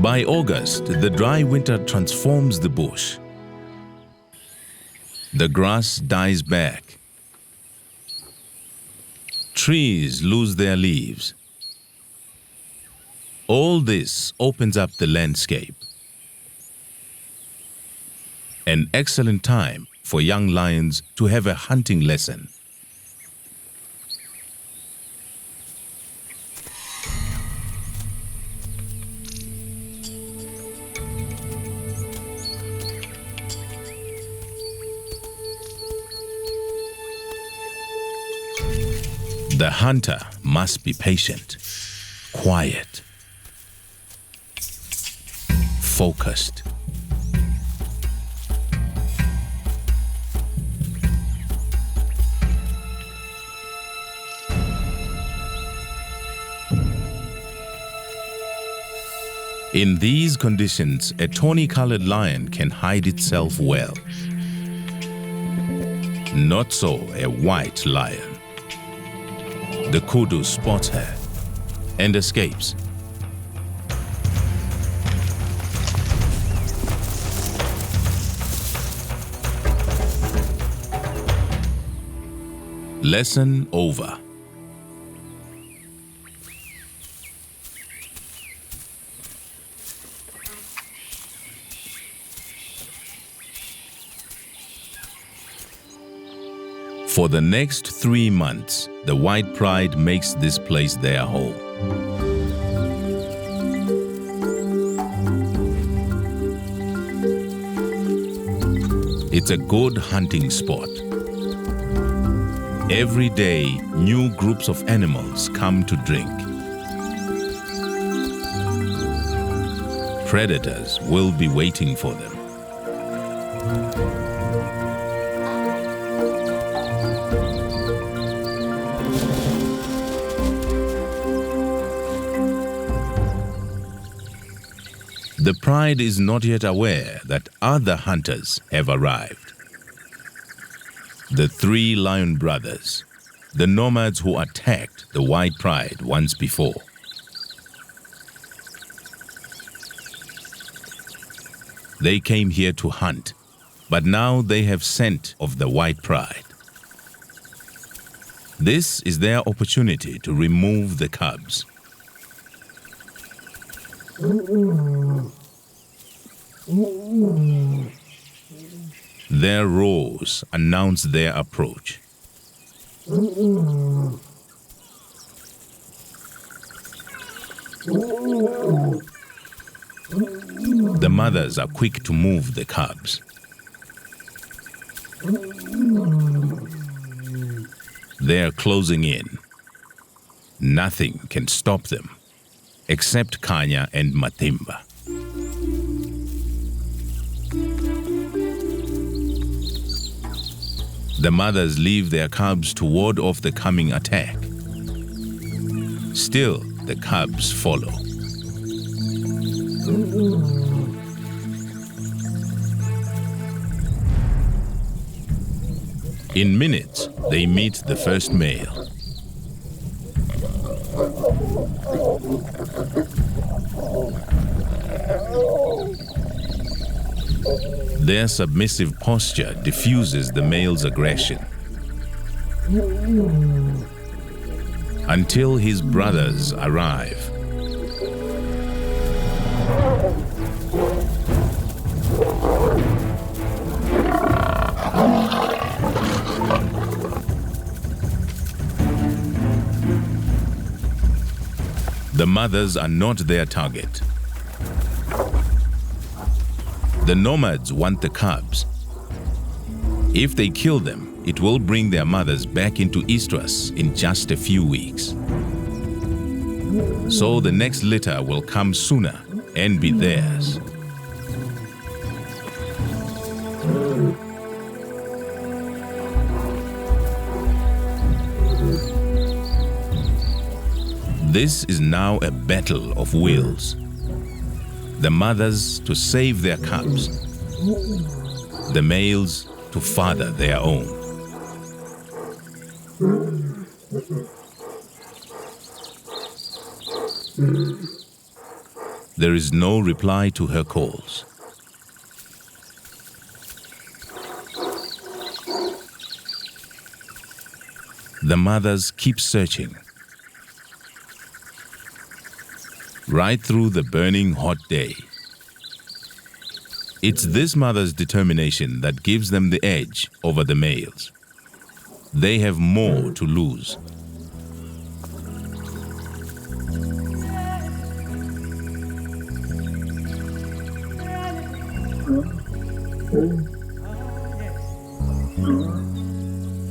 By August, the dry winter transforms the bush. The grass dies back. Trees lose their leaves. All this opens up the landscape. An excellent time for young lions to have a hunting lesson. The hunter must be patient, quiet, focused. In these conditions, a tawny-colored lion can hide itself well. Not so a white lion. The kudu spots her and escapes. Lesson over. For the next 3 months, the white pride makes this place their home. It's a good hunting spot. Every day, new groups of animals come to drink. Predators will be waiting for them. The pride is not yet aware that other hunters have arrived. The 3 lion brothers, the nomads who attacked the white pride once before. They came here to hunt, but now they have scent of the white pride. This is their opportunity to remove the cubs. Their roars announce their approach. The mothers are quick to move the cubs. They are closing in. Nothing can stop them, except Kanya and Matimba. The mothers leave their cubs to ward off the coming attack. Still, the cubs follow. In minutes, they meet the first male. Their submissive posture diffuses the male's aggression until his brothers arrive. The mothers are not their target. The nomads want the cubs. If they kill them, it will bring their mothers back into estrus in just a few weeks. So the next litter will come sooner and be theirs. This is now a battle of wills. The mothers to save their cubs, the males to father their own. There is no reply to her calls. The mothers keep searching. Right through the burning hot day. It's this mother's determination that gives them the edge over the males. They have more to lose.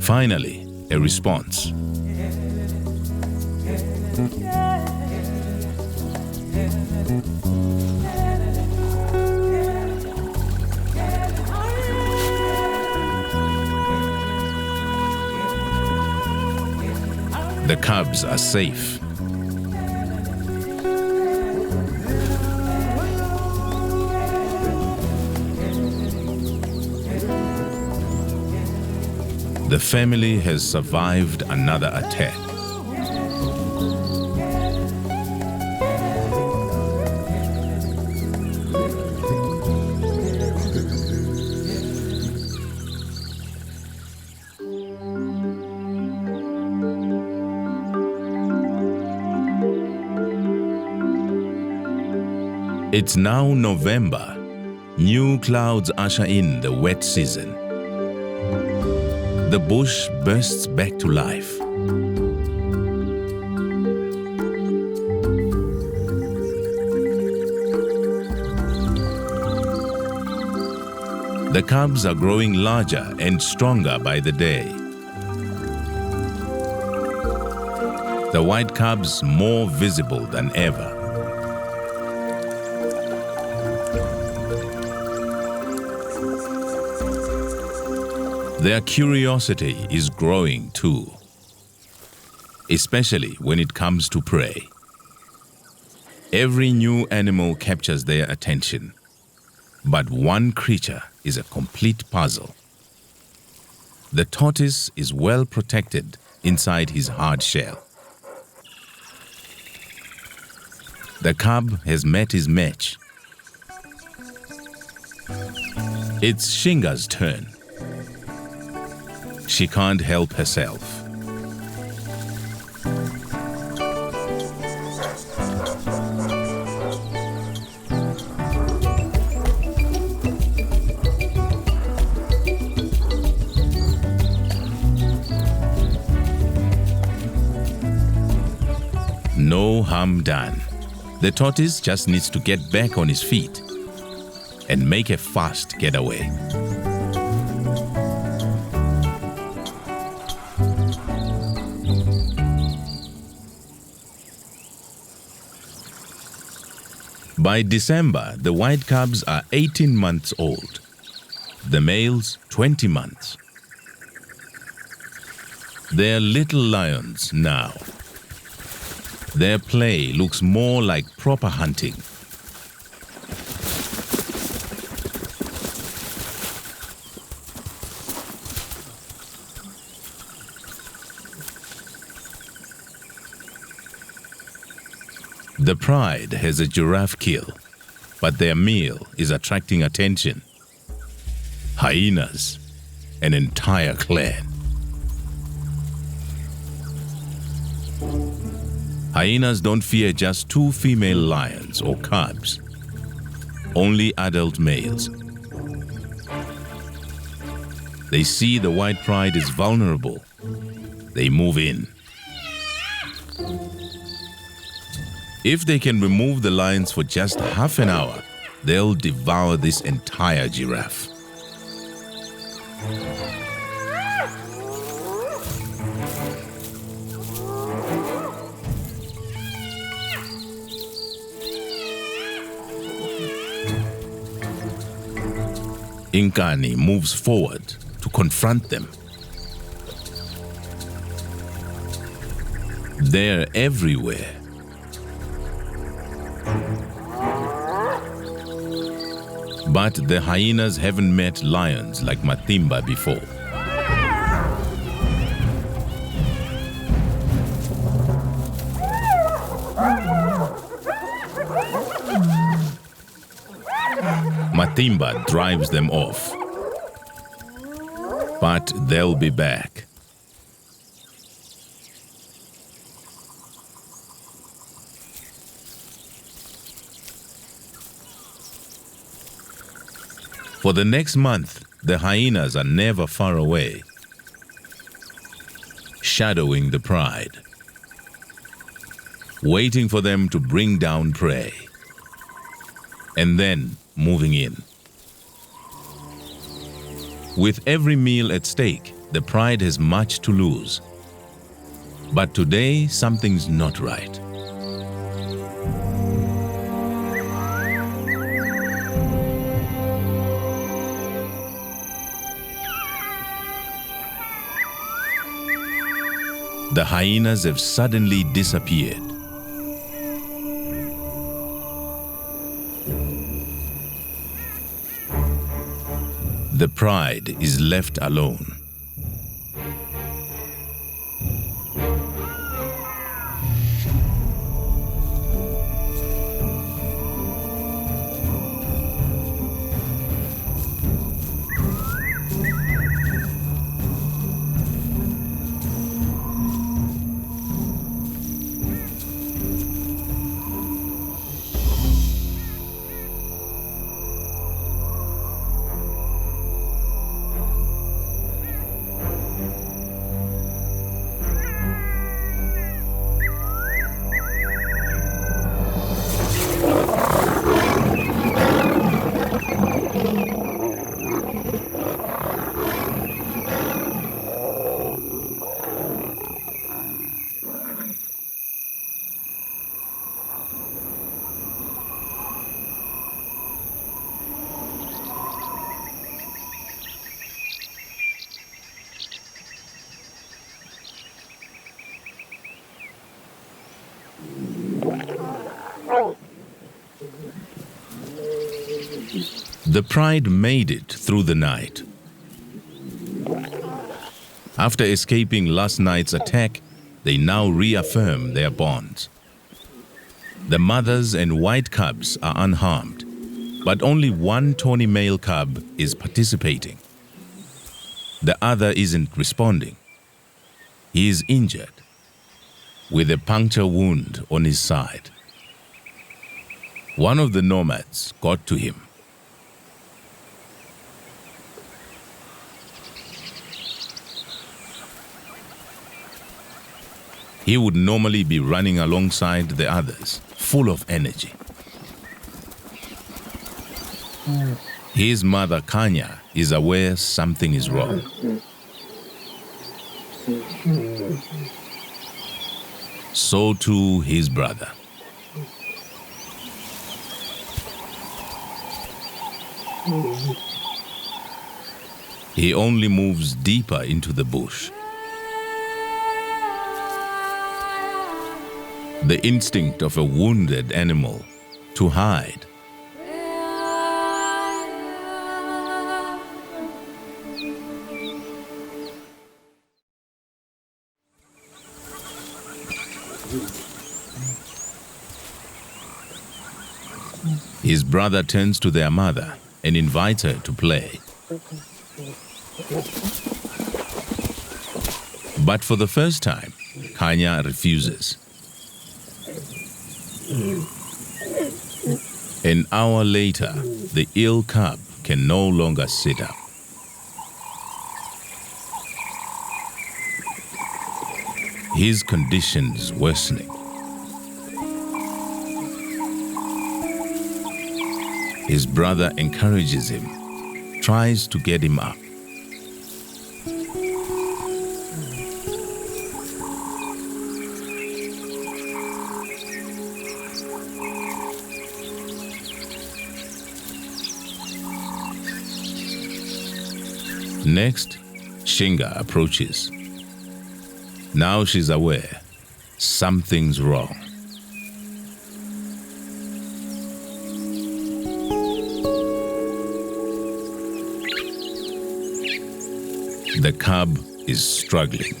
Finally, a response. The cubs are safe. The family has survived another attack. It's now November. New clouds usher in the wet season. The bush bursts back to life. The cubs are growing larger and stronger by the day. The white cubs more visible than ever. Their curiosity is growing too, especially when it comes to prey. Every new animal captures their attention, but one creature is a complete puzzle. The tortoise is well protected inside his hard shell. The cub has met his match. It's Shinga's turn. She can't help herself. No harm done. The tortoise just needs to get back on his feet and make a fast getaway. By December, the white cubs are 18 months old. The males, 20 months. They're little lions now. Their play looks more like proper hunting. The pride has a giraffe kill, but their meal is attracting attention. Hyenas, an entire clan. Hyenas don't fear just 2 female lions or cubs, only adult males. They see the white pride is vulnerable. They move in. If they can remove the lions for just half an hour, they'll devour this entire giraffe. Inkani moves forward to confront them. They're everywhere. But the hyenas haven't met lions like Matimba before. Matimba drives them off, but they'll be back. For the next month, the hyenas are never far away, shadowing the pride, waiting for them to bring down prey, and then moving in. With every meal at stake, the pride has much to lose. But today, something's not right. The hyenas have suddenly disappeared. The pride is left alone. The pride made it through the night. After escaping last night's attack, they now reaffirm their bonds. The mothers and white cubs are unharmed, but only one tawny male cub is participating. The other isn't responding. He is injured, with a puncture wound on his side. One of the nomads got to him. He would normally be running alongside the others, full of energy. His mother, Kanya, is aware something is wrong. So too his brother. He only moves deeper into the bush. The instinct of a wounded animal to hide. His brother turns to their mother and invites her to play. But for the first time, Kanya refuses. An hour later, the ill cub can no longer sit up. His condition's worsening. His brother encourages him, tries to get him up. Next, Shinga approaches. Now she's aware something's wrong. The cub is struggling.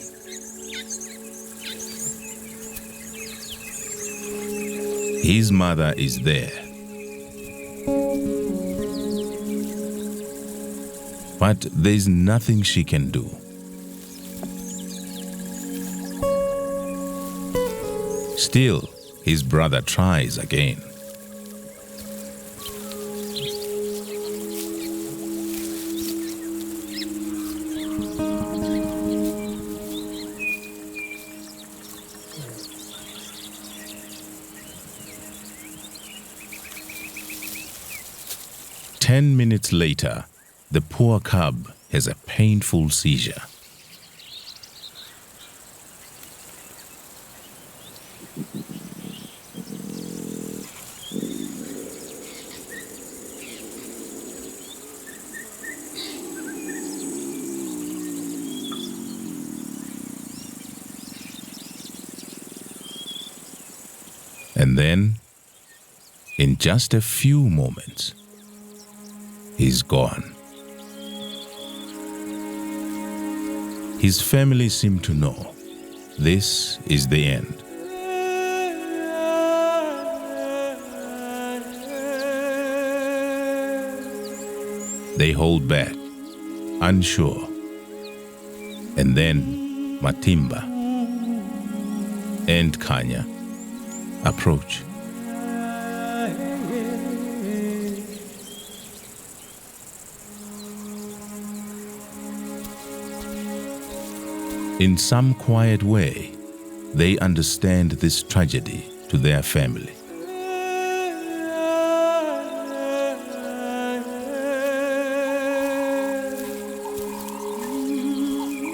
His mother is there. But there's nothing she can do. Still, his brother tries again. Ten minutes later, the poor cub has a painful seizure. And then, in just a few moments, he's gone. His family seem to know this is the end. They hold back, unsure. And then Matimba and Kanya approach. In some quiet way, they understand this tragedy to their family.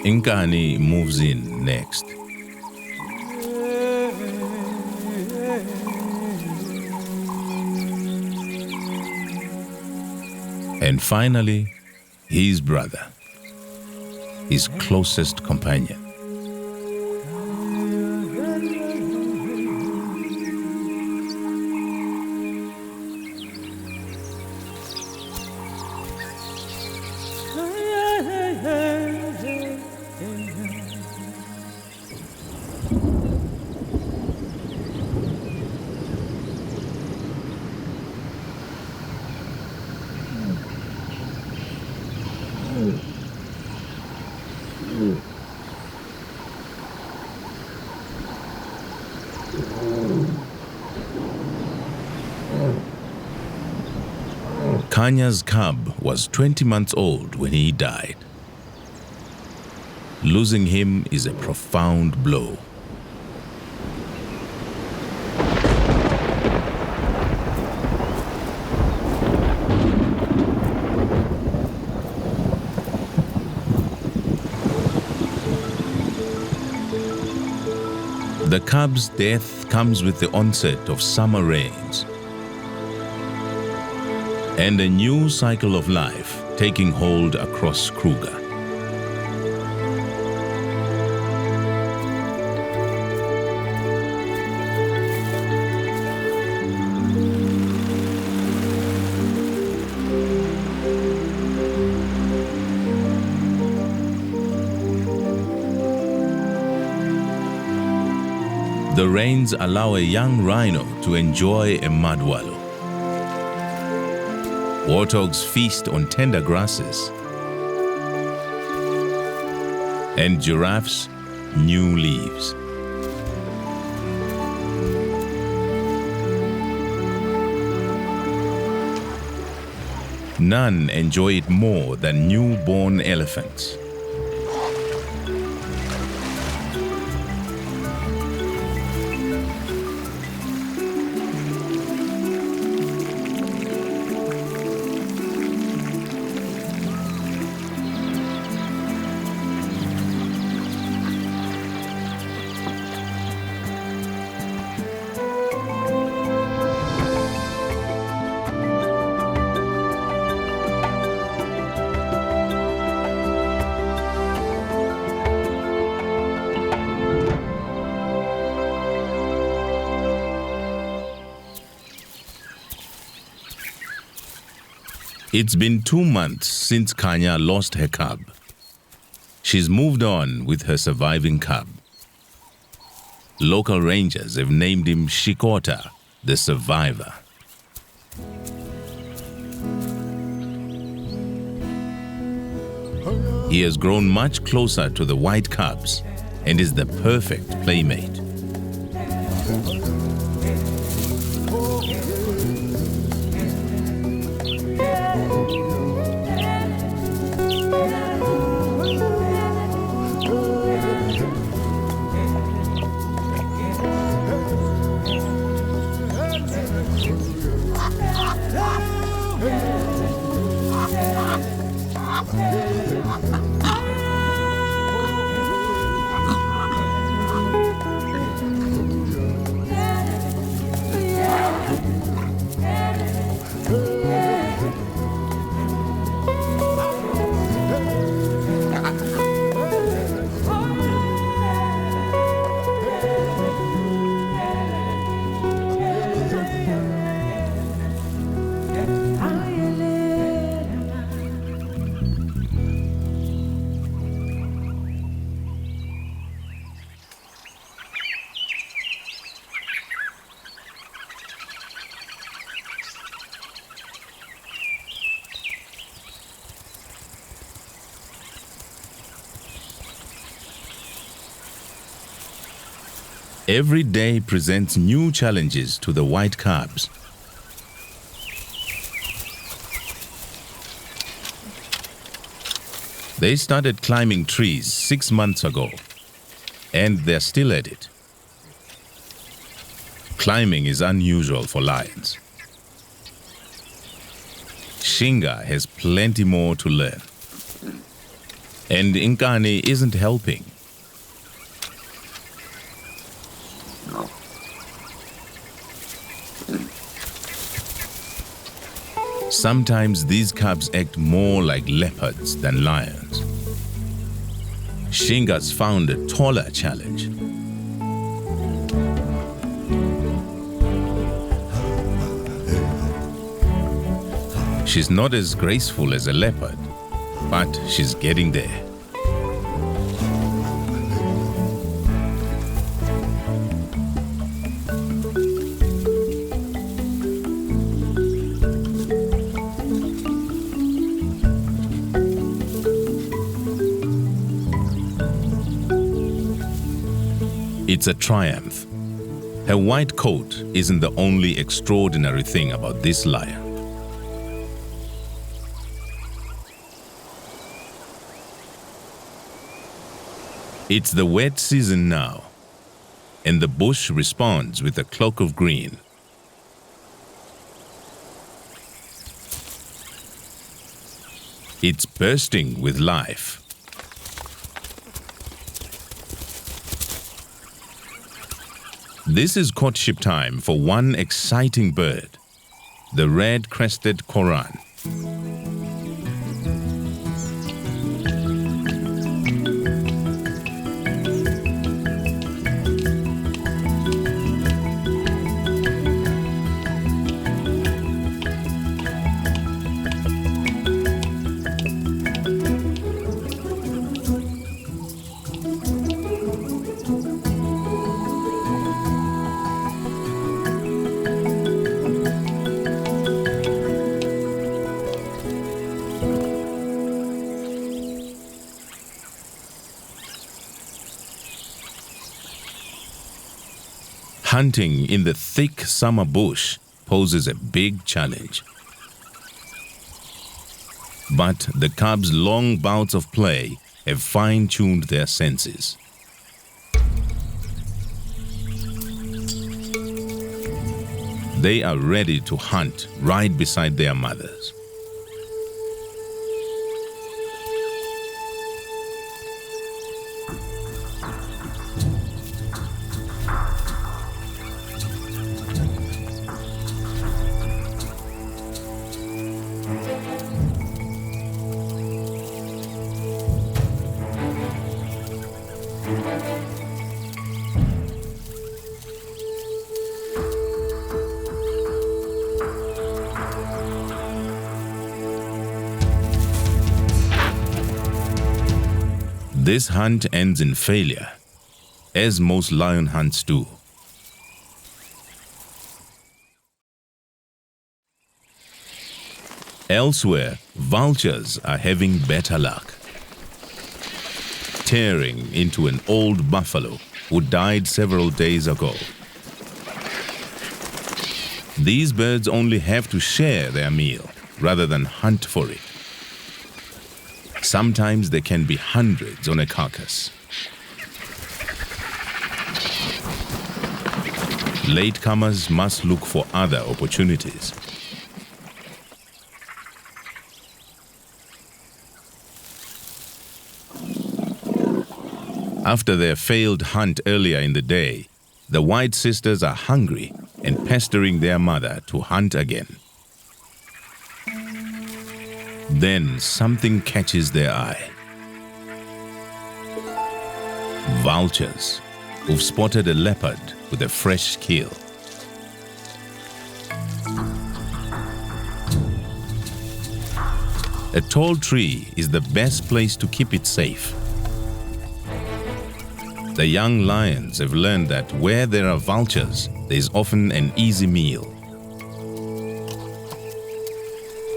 Nkani moves in next. And finally, his brother, his closest companion. Kanya's cub was 20 months old when he died. Losing him is a profound blow. The cub's death comes with the onset of summer rains and a new cycle of life taking hold across Kruger. The rains allow a young rhino to enjoy a mud wallow. Warthogs feast on tender grasses. And giraffes, new leaves. None enjoy it more than newborn elephants. It's been 2 months since Kanya lost her cub. She's moved on with her surviving cub. Local rangers have named him Shikota, the survivor. He has grown much closer to the white cubs and is the perfect playmate. Every day presents new challenges to the white cubs. They started climbing trees 6 months ago, and they're still at it. Climbing is unusual for lions. Shinga has plenty more to learn. And Inkani isn't helping. Sometimes these cubs act more like leopards than lions. Shinga's found a taller challenge. She's not as graceful as a leopard, but she's getting there. It's a triumph. Her white coat isn't the only extraordinary thing about this lion. It's the wet season now, and the bush responds with a cloak of green. It's bursting with life. This is courtship time for one exciting bird, the red-crested koran. Hunting in the thick summer bush poses a big challenge. But the cubs' long bouts of play have fine-tuned their senses. They are ready to hunt right beside their mothers. This hunt ends in failure, as most lion hunts do. Elsewhere, vultures are having better luck. Tearing into an old buffalo who died several days ago. These birds only have to share their meal rather than hunt for it. Sometimes there can be hundreds on a carcass. Latecomers must look for other opportunities. After their failed hunt earlier in the day, the white sisters are hungry and pestering their mother to hunt again. Then something catches their eye. Vultures who've spotted a leopard with a fresh kill. A tall tree is the best place to keep it safe. The young lions have learned that where there are vultures, there is often an easy meal.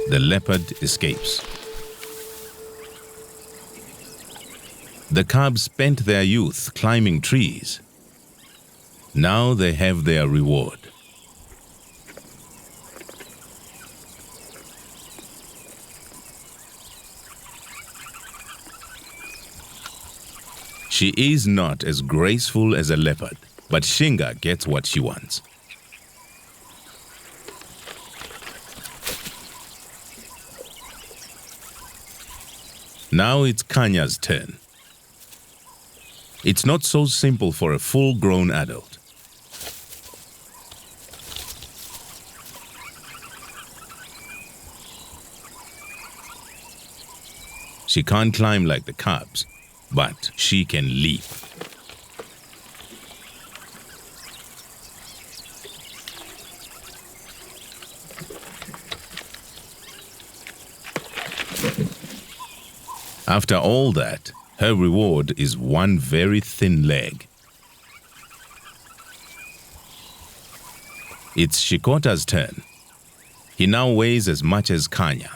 The leopard escapes. The cubs spent their youth climbing trees. Now they have their reward. She is not as graceful as a leopard, but Shinga gets what she wants. Now it's Kanya's turn. It's not so simple for a full-grown adult. She can't climb like the cubs, but she can leap. After all that, her reward is one very thin leg. It's Shikota's turn. He now weighs as much as Kanya.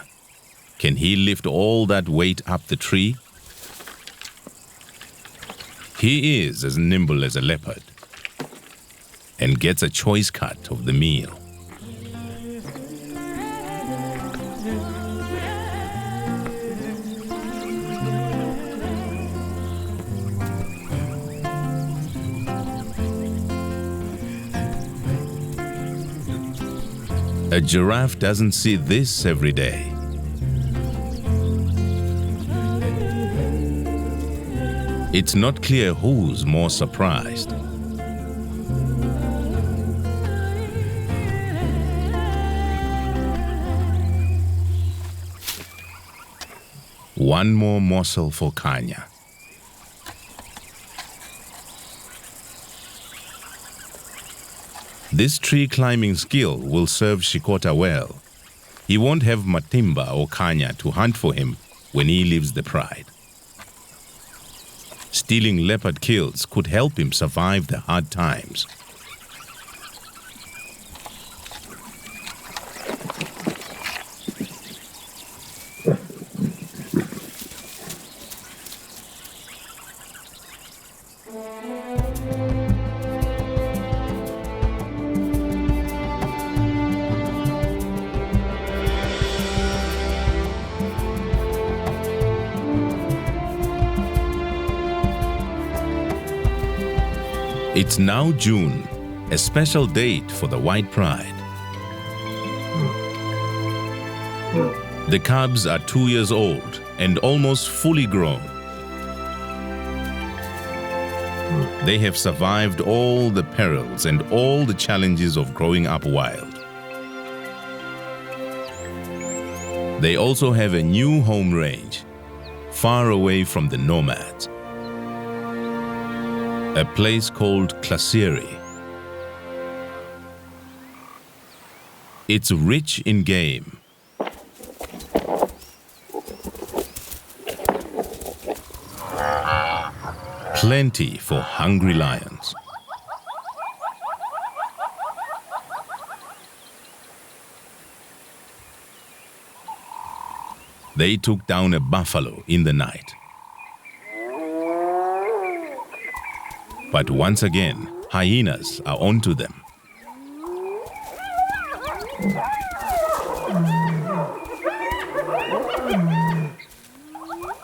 Can he lift all that weight up the tree? He is as nimble as a leopard and gets a choice cut of the meal. A giraffe doesn't see this every day. It's not clear who's more surprised. One more morsel for Kanya. This tree climbing skill will serve Shikota well. He won't have Matimba or Kanya to hunt for him when he leaves the pride. Stealing leopard kills could help him survive the hard times. It's now June, a special date for the white pride. The cubs are 2 years old and almost fully grown. They have survived all the perils and all the challenges of growing up wild. They also have a new home range, far away from the nomads. A place called Klasiri. It's rich in game. Plenty for hungry lions. They took down a buffalo in the night. But once again, hyenas are onto them.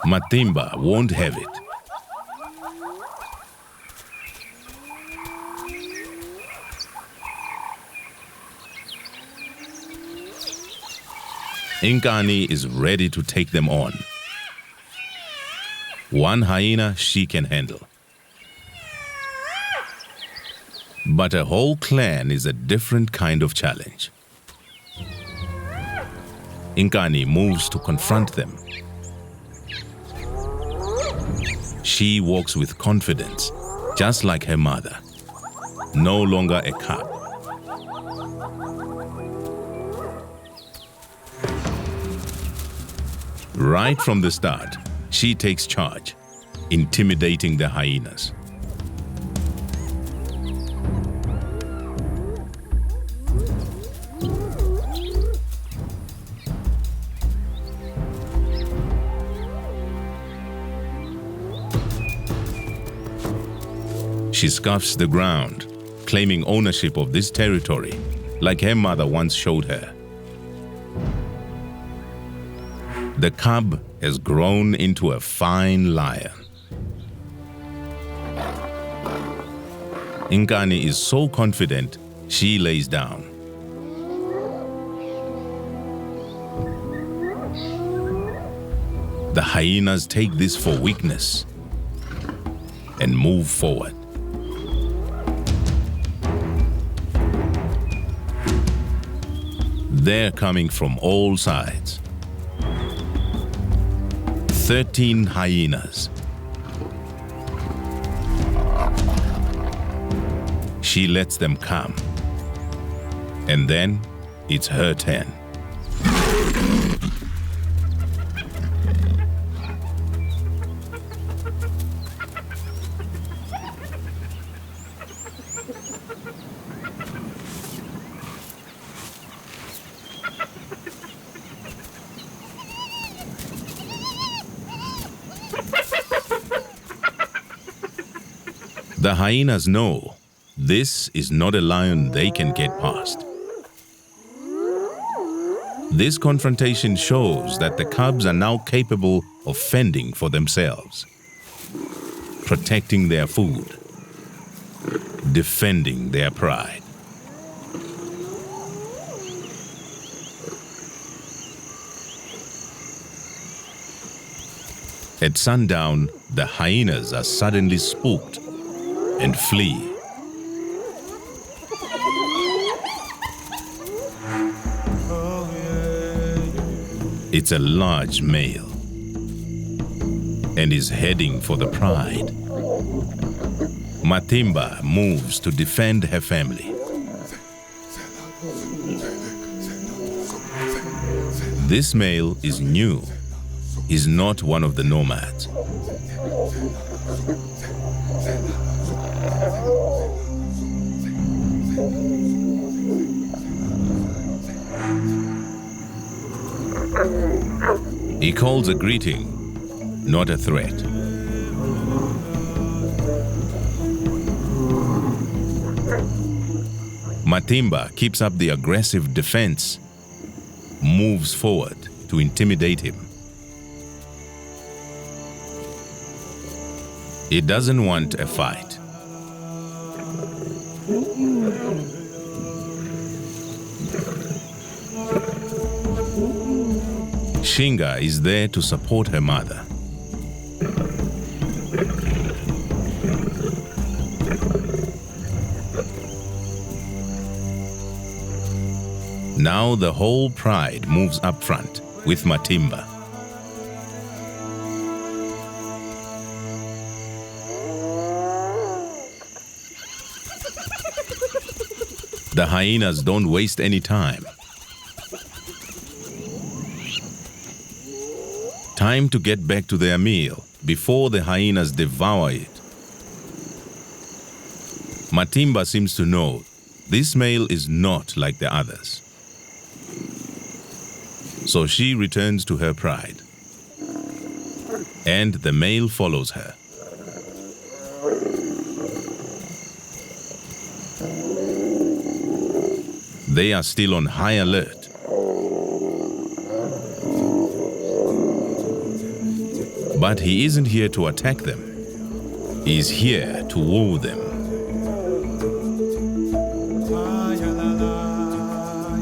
Matimba won't have it. Inkani is ready to take them on. One hyena she can handle. But a whole clan is a different kind of challenge. Inkani moves to confront them. She walks with confidence, just like her mother. No longer a cub. Right from the start, she takes charge, intimidating the hyenas. She scuffs the ground, claiming ownership of this territory, like her mother once showed her. The cub has grown into a fine lion. Inkani is so confident, she lays down. The hyenas take this for weakness and move forward. They're coming from all sides. 13 hyenas. She lets them come. And then it's her turn. The hyenas know this is not a lion they can get past. This confrontation shows that the cubs are now capable of fending for themselves, protecting their food, defending their pride. At sundown, the hyenas are suddenly spooked and flee. It's a large male and is heading for the pride. Matimba moves to defend her family. This male is new. He's not one of the nomads. He calls a greeting, not a threat. Matimba keeps up the aggressive defense, moves forward to intimidate him. He doesn't want a fight. Shinga is there to support her mother. Now the whole pride moves up front with Matimba. The hyenas don't waste any time. Time to get back to their meal before the hyenas devour it. Matimba seems to know this male is not like the others. So she returns to her pride, and the male follows her. They are still on high alert. But he isn't here to attack them. He's here to woo them.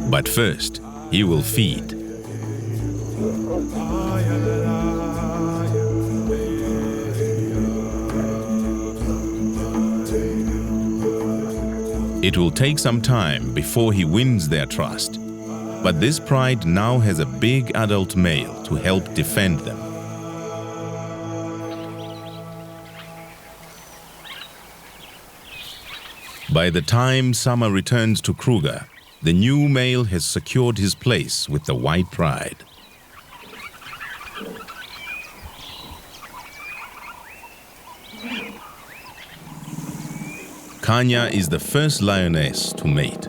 But first, he will feed. It will take some time before he wins their trust. But this pride now has a big adult male to help defend them. By the time summer returns to Kruger, the new male has secured his place with the white pride. Kanya is the first lioness to mate.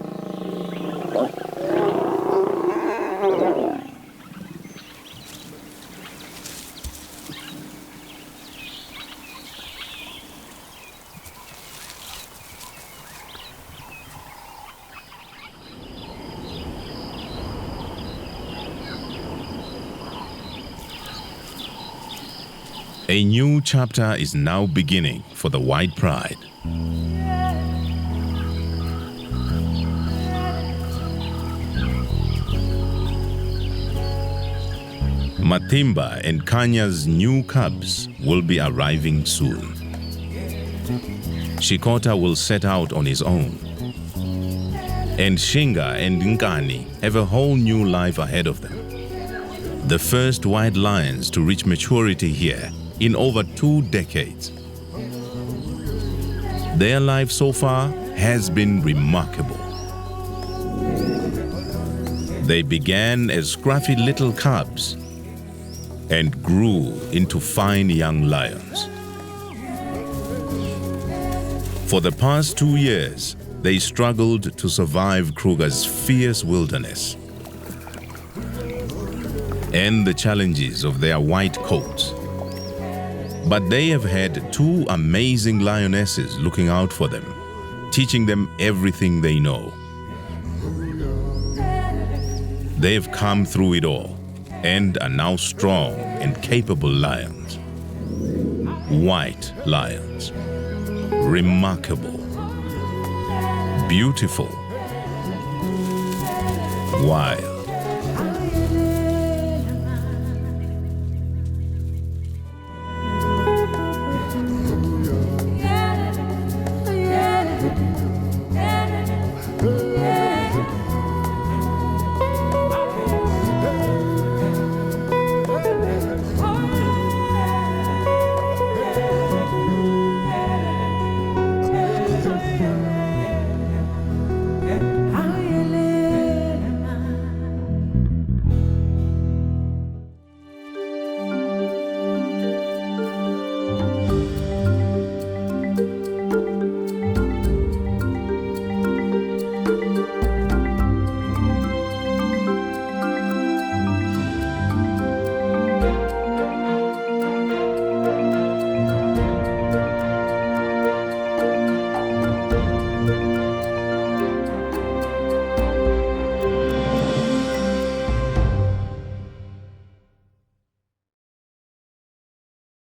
A new chapter is now beginning for the white pride. Matimba and Kanya's new cubs will be arriving soon. Shikota will set out on his own. And Shinga and Nkani have a whole new life ahead of them. The first white lions to reach maturity here in over 2 decades. Their life so far has been remarkable. They began as scruffy little cubs and grew into fine young lions. For the past 2 years, they struggled to survive Kruger's fierce wilderness and the challenges of their white coats. But they have had 2 amazing lionesses looking out for them, teaching them everything they know. They've come through it all and are now strong and capable lions. White lions. Remarkable. Beautiful. Wild.